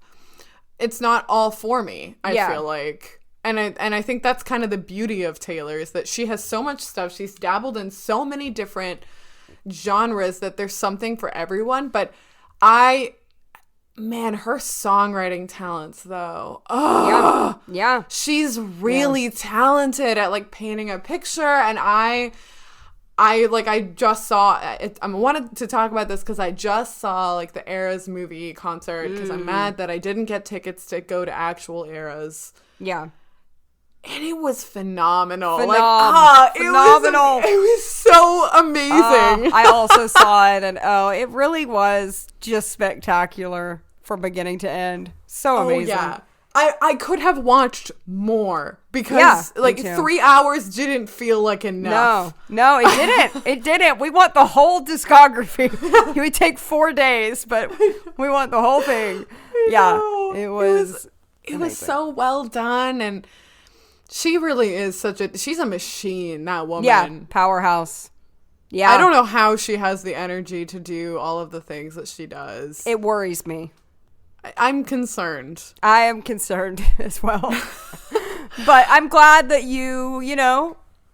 It's not all for me, I feel like. And I think that's kind of the beauty of Taylor, is that she has so much stuff. She's dabbled in so many different genres that there's something for everyone. But her songwriting talents, though. Oh, yeah. She's really talented at, like, painting a picture. And I just saw it. I wanted to talk about this because I just saw, like, the Eras movie concert, because I'm mad that I didn't get tickets to go to actual Eras. Yeah. And it was phenomenal. Phenomenal. It was so amazing. I also saw it, and it really was just spectacular from beginning to end. So amazing. Oh, yeah. I could have watched more, because 3 hours didn't feel like enough. No, it didn't. It didn't. We want the whole discography. It would take 4 days, but we want the whole thing. It was so well done, and she really is she's a machine, that woman. Yeah, powerhouse. Yeah. I don't know how she has the energy to do all of the things that she does. It worries me. I'm concerned. I am concerned as well. But I'm glad that you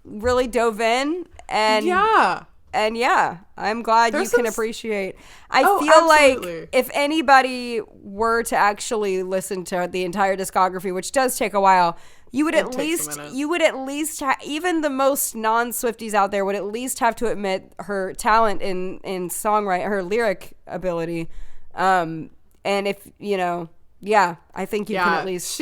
really dove in. And I'm glad you can appreciate. I feel like if anybody were to actually listen to the entire discography, which does take a while, you would at least even the most non-Swifties out there would at least have to admit her talent in songwriting, her lyric ability. And if, I think you can at least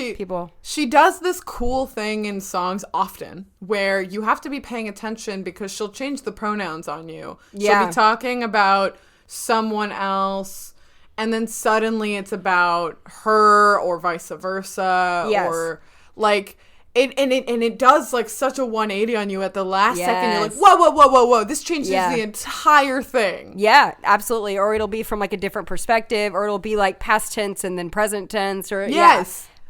She does this cool thing in songs often where you have to be paying attention, because she'll change the pronouns on you. Yeah. She'll be talking about someone else, and then suddenly it's about her, or vice versa. Yes. Or like... It does like such a 180 on you at the last second. You're like, whoa. This changes the entire thing. Yeah, absolutely. Or it'll be from like a different perspective, or it'll be like past tense and then present tense, or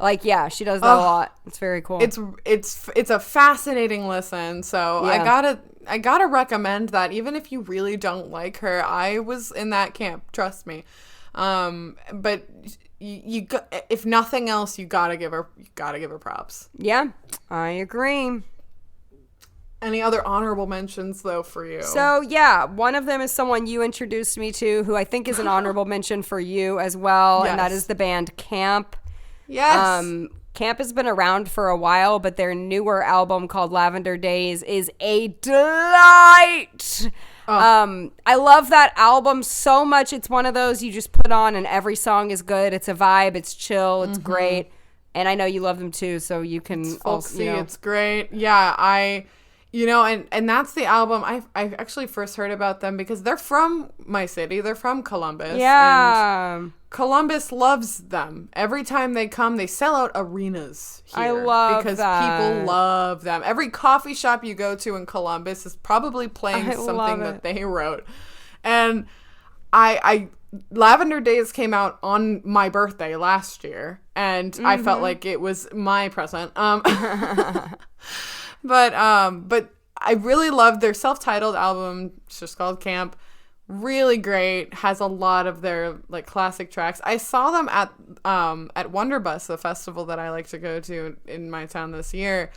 Like, yeah, she does that a lot. It's very cool. It's a fascinating listen. So Yeah. I gotta recommend that. Even if you really don't like her, I was in that camp. Trust me. But if nothing else, you gotta give her props. Yeah, I agree. Any other honorable mentions though for you? So yeah, one of them is someone you introduced me to, who I think is an honorable mention for you as well, and that Yes. is the band Camp. Yes. Camp has been around for a while, but their newer album called Lavender Days is a delight. I love that album so much. It's one of those you just put on and every song is good. It's a vibe. It's chill. It's great. And I know you love them too, so you can folksy, it's great. Yeah, and that's the album I actually first heard about them because they're from my city. They're from Columbus. Yeah. And Columbus loves them. Every time they come, they sell out arenas here. I love because that. people love them. Every coffee shop you go to in Columbus is probably playing something that they wrote. And I Lavender Days came out on my birthday last year, and I felt like it was my present. But I really loved their self-titled album. It's just called Camp. Really great. Has a lot of their like classic tracks. I saw them at Wonderbus, the festival that I like to go to in my town this year.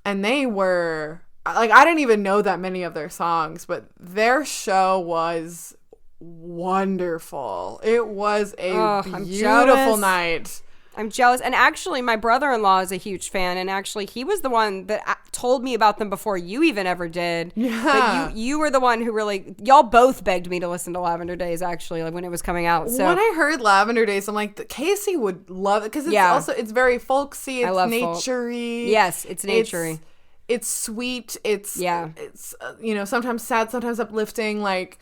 And they were like, I didn't even know that many of their songs, but their show was wonderful. It was a beautiful night. I'm jealous. And actually, my brother-in-law is a huge fan. And actually, he was the one that told me about them before you even ever did. Yeah. But you were the one who really... Y'all both begged me to listen to Lavender Days, actually, like when it was coming out. So when I heard Lavender Days, I'm like, Casey would love it. Because it's very folksy. It's nature-y. Yes, it's nature-y. It's sweet. It's sometimes sad, sometimes uplifting. Like,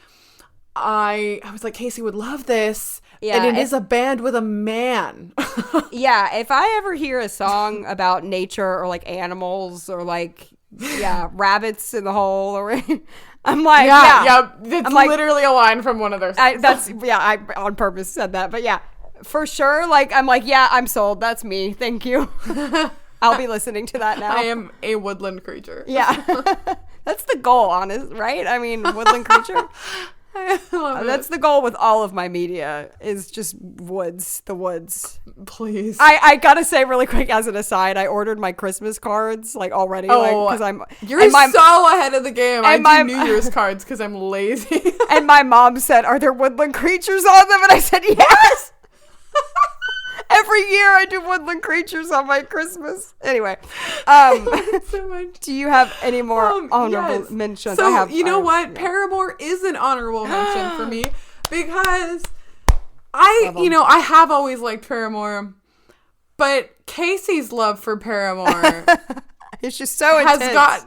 I was like, Casey would love this. Yeah, and it is a band with a man. Yeah, if I ever hear a song about nature or like animals or like rabbits in the hole, or I'm like, it's literally a line from one of their songs. I on purpose said that, but yeah, for sure. Like, I'm like, yeah, I'm sold. That's me. Thank you. I'll be listening to that now. I am a woodland creature. Yeah, that's the goal, right? I mean, woodland creature. That's the goal with all of my media, is just the woods. Please. I gotta say really quick as an aside, I ordered my Christmas cards like already. You're so ahead of the game. I do New Year's cards because I'm lazy. And my mom said, "Are there woodland creatures on them?" And I said, "Yes." Every year I do woodland creatures on my Christmas. Anyway, so much. Do you have any more honorable mentions? So you know what? Paramore is an honorable mention for me because I have always liked Paramore, but Casey's love for Paramore it's just so intense.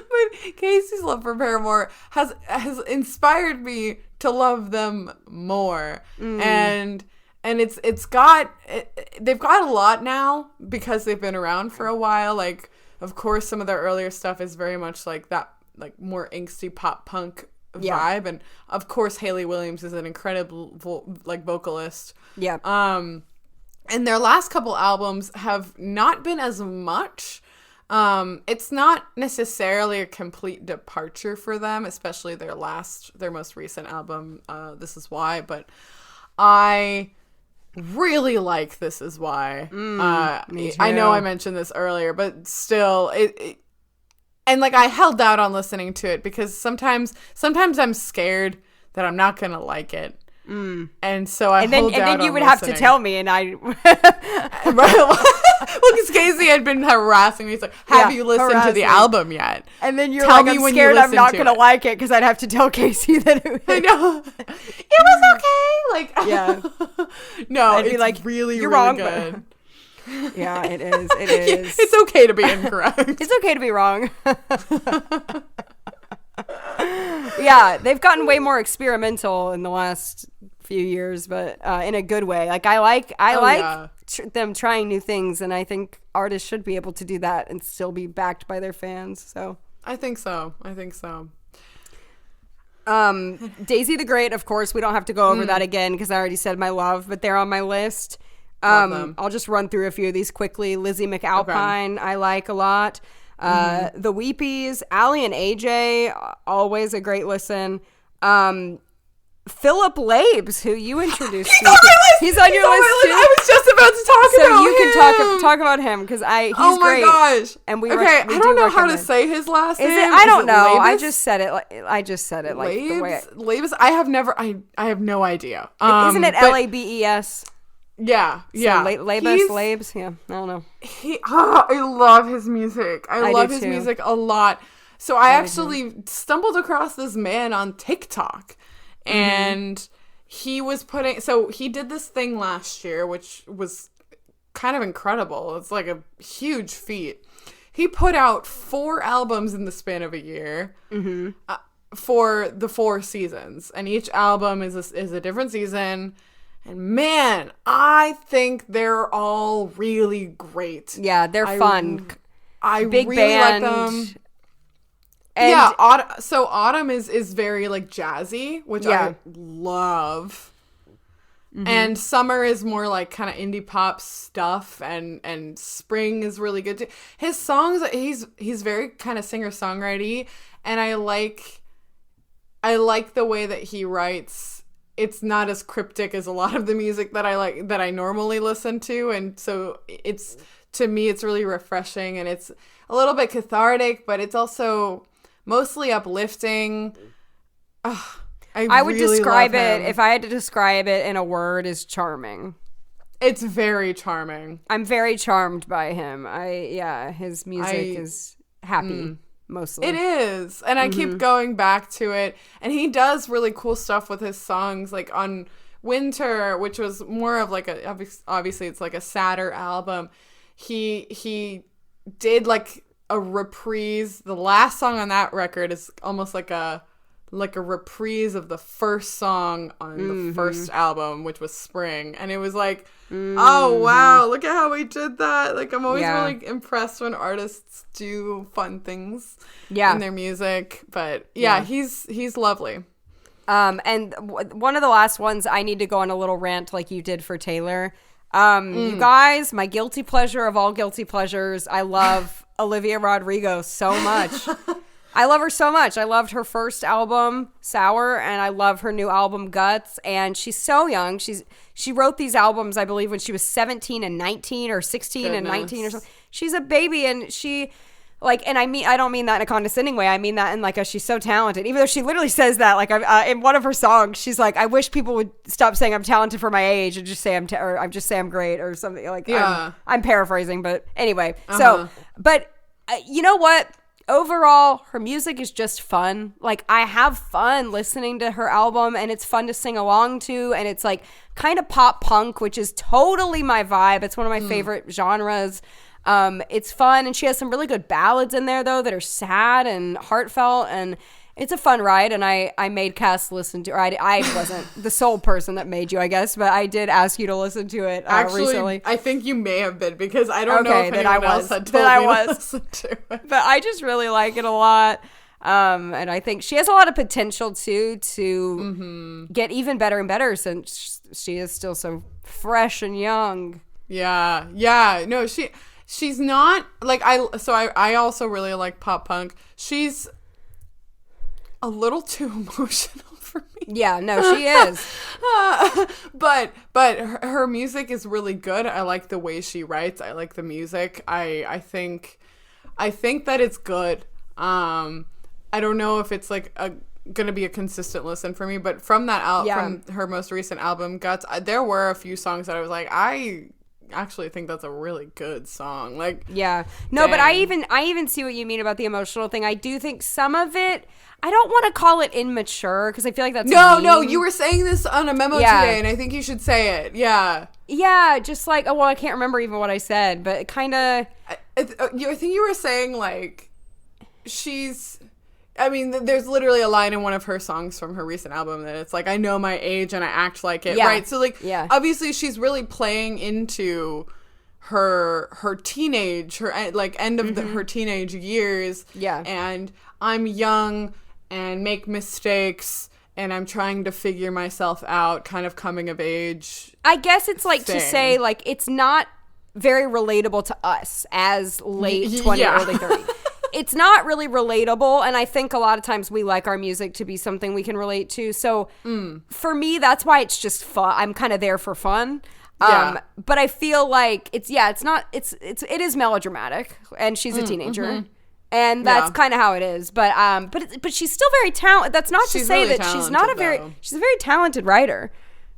But Casey's love for Paramore has inspired me to love them more, and they've got a lot now because they've been around for a while. Like, of course, some of their earlier stuff is very much like that, like more angsty pop punk vibe, and of course Hayley Williams is an incredible vocalist. Yeah. And their last couple albums have not been as much. It's not necessarily a complete departure for them, especially their most recent album, This Is Why, but I really like This Is Why. Me too. I know I mentioned this earlier, but still, and like I held out on listening to it because sometimes I'm scared that I'm not gonna like it. And so I hold out on listening. And then you would have to tell me, and I... Well, because Casey had been harassing me. He's like, have you listened to the album yet? And then you're like, I'm scared I'm not going to like it because I'd have to tell Casey that I know. It was okay. Like, yeah. No, it's like, really, you're really wrong, good. Yeah, it is. It is. It's okay to be incorrect. It's okay to be wrong. Yeah, they've gotten way more experimental in the last few years, but in a good way. Like, I like them trying new things, and I think artists should be able to do that and still be backed by their fans. So I think so. Daisy the Great, of course, we don't have to go over that again because I already said my love, but they're on my list. I'll just run through a few of these quickly. Lizzie McAlpine, I like a lot. The Weepies, Allie and AJ, always a great listen. Philip Labes, who you introduced me to. He's on your list too. I was just about to talk about him. So you can talk about him because he's oh my great. Gosh! And we I don't know how to recommend. say his last name. I don't know. Labes? I just said it. Like the way. Labes. I have never. I have no idea. Isn't it Labes? Yeah. Yeah. So Labes. Yeah. I don't know. I love his music. I love his music a lot. So I actually stumbled across this man on TikTok. And he did this thing last year, which was kind of incredible. It's like a huge feat. He put out 4 albums in the span of a year for the 4 seasons. And each album is a different season. And man, I think they're all really great. Yeah, they're fun. I Big really band. like them. And Autumn is very like jazzy, which I love. And Summer is more like kind of indie pop stuff, and Spring is really good too. His songs, he's very kind of singer-songwriter-y, and I like the way that he writes. It's not as cryptic as a lot of the music that I normally listen to, and so to me it's really refreshing, and it's a little bit cathartic, but it's also mostly uplifting. I would really describe love it, him. if I had to describe it in a word, is charming. It's very charming. I'm very charmed by him. His music is happy, mostly. It is. And I keep going back to it. And he does really cool stuff with his songs, like on Winter, which was more of like obviously it's like a sadder album. He did like a reprise. The last song on that record is almost like a reprise of the first song on the first album, which was Spring. And it was like, oh wow, look at how we did that. Like, I'm always really impressed when artists do fun things in their music. But he's lovely. And one of the last ones, I need to go on a little rant like you did for Taylor. You guys, my guilty pleasure of all guilty pleasures, I love Olivia Rodrigo so much. I love her so much. I loved her first album, Sour, and I love her new album, Guts. And she's so young. She wrote these albums, I believe, when she was 17 and 19 or 16 and 19 or something. She's a baby, and she... and I don't mean that in a condescending way. I mean that in she's so talented. Even though she literally says that, in one of her songs, she's like, "I wish people would stop saying I'm talented for my age and just say I'm great or something." I'm paraphrasing, but anyway. So, but you know what? Overall, her music is just fun. I have fun listening to her album, and it's fun to sing along to, and it's kind of pop punk, which is totally my vibe. It's one of my favorite genres. It's fun, and she has some really good ballads in there though that are sad and heartfelt, and it's a fun ride. And I made Cass listen to, or I wasn't the sole person that made you, I guess, but I did ask you to listen to it recently. I think you may have been, because I don't know if anyone else had told me to listen to it. But I just really like it a lot. And I think she has a lot of potential too to get even better and better, since she is still so fresh and young. Yeah. No, she's not I also really like pop punk. She's a little too emotional for me. Yeah, no, she is. But her music is really good. I like the way she writes. I like the music. I think that it's good. I don't know if it's gonna be a consistent listen for me, but from that from her most recent album, Guts, there were a few songs that I was like, I actually think that's a really good song. But I even see what you mean about the emotional thing. I do think some of it, I don't want to call it immature, because I feel like that's no, you were saying this on a memo today, and I think you should say it. Just I can't remember even what I said, but it kind of I think you were saying there's literally a line in one of her songs from her recent album that it's I know my age and I act like it, right? So obviously she's really playing into her teenage, her end of her teenage years. Yeah. And I'm young and make mistakes, and I'm trying to figure myself out, kind of coming of age. I guess it's like thing. to say, like, it's not very relatable to us as late 20, Yeah. early 30. It's not really relatable, and I think a lot of times we like our music to be something we can relate to. So for me, that's why it's just fun. I'm kind of there for fun. Yeah. But I feel like it is melodramatic, and she's a teenager. And that's kind of how it is. But she's still very talented. That's not to She's say really that she's not talented, she's a very talented writer.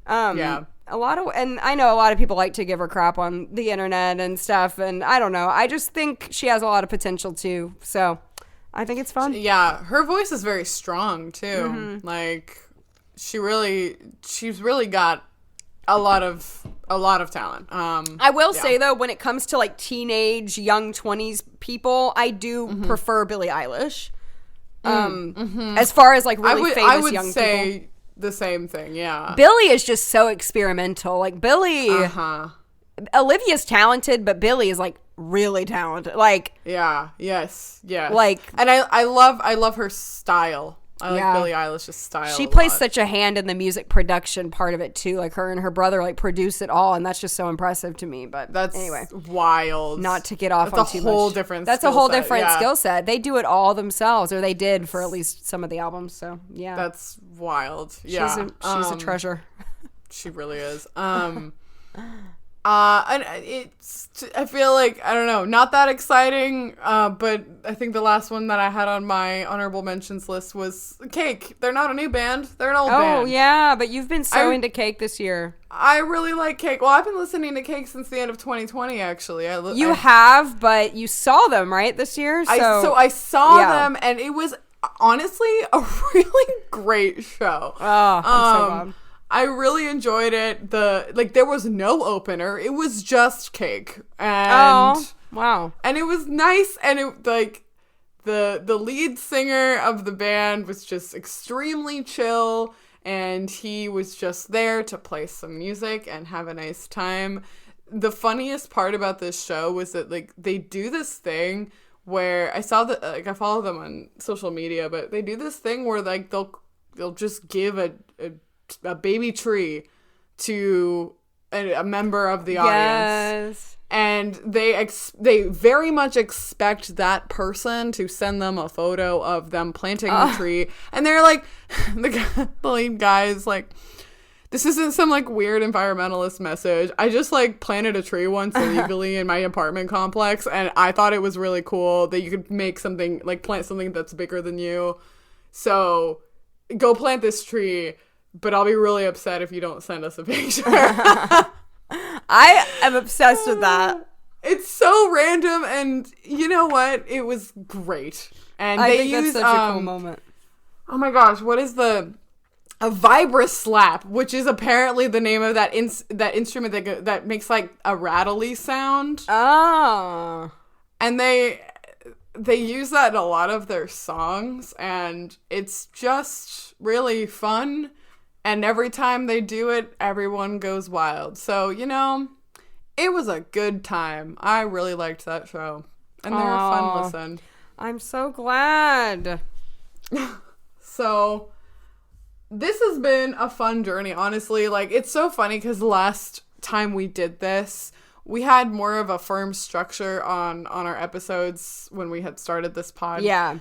Yeah. And I know a lot of people like to give her crap on the internet and stuff, and I don't know. I just think she has a lot of potential too. So I think it's fun. Yeah, her voice is very strong too. Mm-hmm. Like she's really got a lot of talent. I will say though, when it comes to like teenage, young 20s people, I do prefer Billie Eilish. As far as like really famous I would young say people. the same thing. Yeah. Billie is just so experimental. Like Billie, Olivia's talented, but Billie is like really talented. Like Yeah. Yes. Like- and I love her style. I like Yeah. Billie Eilish's style. she a plays lot. such a hand in the music production part of it too. Like her and her brother like produce it all, and that's just so impressive to me. But That's anyway, wild. not to get off That's on a too whole much. different. That's a skill whole set, different yeah. skill set. They do it all themselves, or they did for at least some of the albums. So yeah, That's wild. Yeah. she's a treasure. She really is. And I feel like, I don't know, not that exciting, but I think the last one that I had on my honorable mentions list was Cake. They're not a new band. They're an old band. Oh yeah, but you've been so into Cake this year. I really like Cake. Well, I've been listening to Cake since the end of 2020, actually. You have, but you saw them, right, this year? So I saw yeah. them, and it was honestly a really great show. Oh, I'm so glad. I really enjoyed it. There was no opener. It was just Cake. And wow. And it was nice, and it like the lead singer of the band was just extremely chill, and he was just there to play some music and have a nice time. The funniest part about this show was that like they do this thing where I saw that I follow them on social media, but they do this thing where like they'll just give a baby tree to a member of the audience. And they very much expect that person to send them a photo of them planting the tree. And they're like, the lead guy is like, this isn't some like weird environmentalist message. I just like planted a tree once illegally in my apartment complex, and I thought it was really cool that you could make something like plant something that's bigger than you. So go plant this tree, but I'll be really upset if you don't send us a picture. I am obsessed with that. It's so random, and you know what? It was great. And I they think use, that's such a cool moment. Oh my gosh, what is a vibra slap, which is apparently the name of that instrument that makes like a rattly sound. Oh. And they use that in a lot of their songs, and it's just really fun. And every time they do it, everyone goes wild. So, you know, it was a good time. I really liked that show. And they were a fun listen. I'm so glad. So, this has been a fun journey, honestly. Like, it's so funny because last time we did this, we had more of a firm structure on our episodes when we had started this pod. Yeah.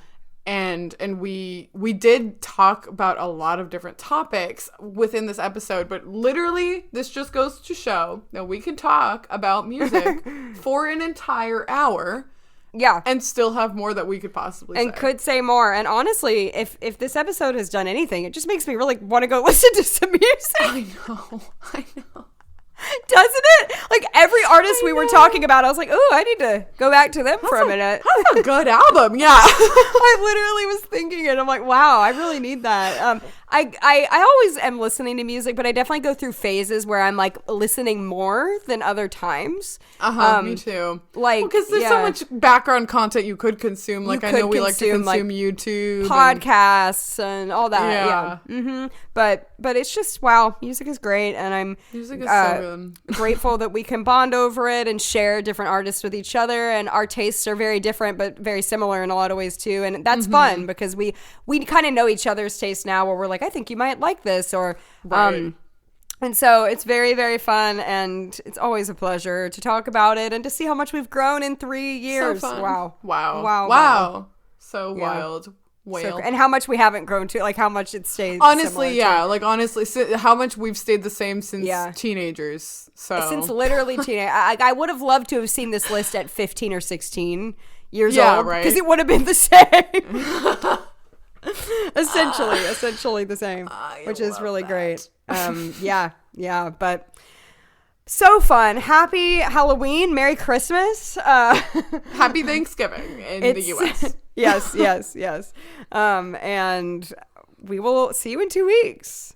And we did talk about a lot of different topics within this episode, but literally this just goes to show that we can talk about music for an entire hour. Yeah. And still have more that we could possibly say. And could say more. And honestly, if this episode has done anything, it just makes me really want to go listen to some music. I know. Doesn't it? Like every artist we were talking about, I was like, oh, I need to go back to them for a minute. That's a good album, yeah. I literally was thinking it. I'm like, wow, I really need that. I always am listening to music, but I definitely go through phases where I'm like listening more than other times. Me too. Like, because there's so much background content you could consume. Like, I know we like to consume like, YouTube, podcasts, and all that. Yeah. But it's just, wow, music is great, and music is so good. grateful that we can bond over it and share different artists with each other, and our tastes are very different but very similar in a lot of ways too, and that's fun because we kind of know each other's tastes now, where we're like, I think you might like this, or right. And so it's very, very fun, and it's always a pleasure to talk about it and to see how much we've grown in 3 years. So fun. Wow. So wild. So, and how much we haven't grown to, like how much it stayed. Honestly, how much we've stayed the same since teenagers. So since literally teenage. I would have loved to have seen this list at 15 or 16 years old, right? Because it would have been the same. essentially the same, which is really great. But so fun. Happy Halloween, Merry Christmas, Happy Thanksgiving in the US. yes. And we will see you in 2 weeks.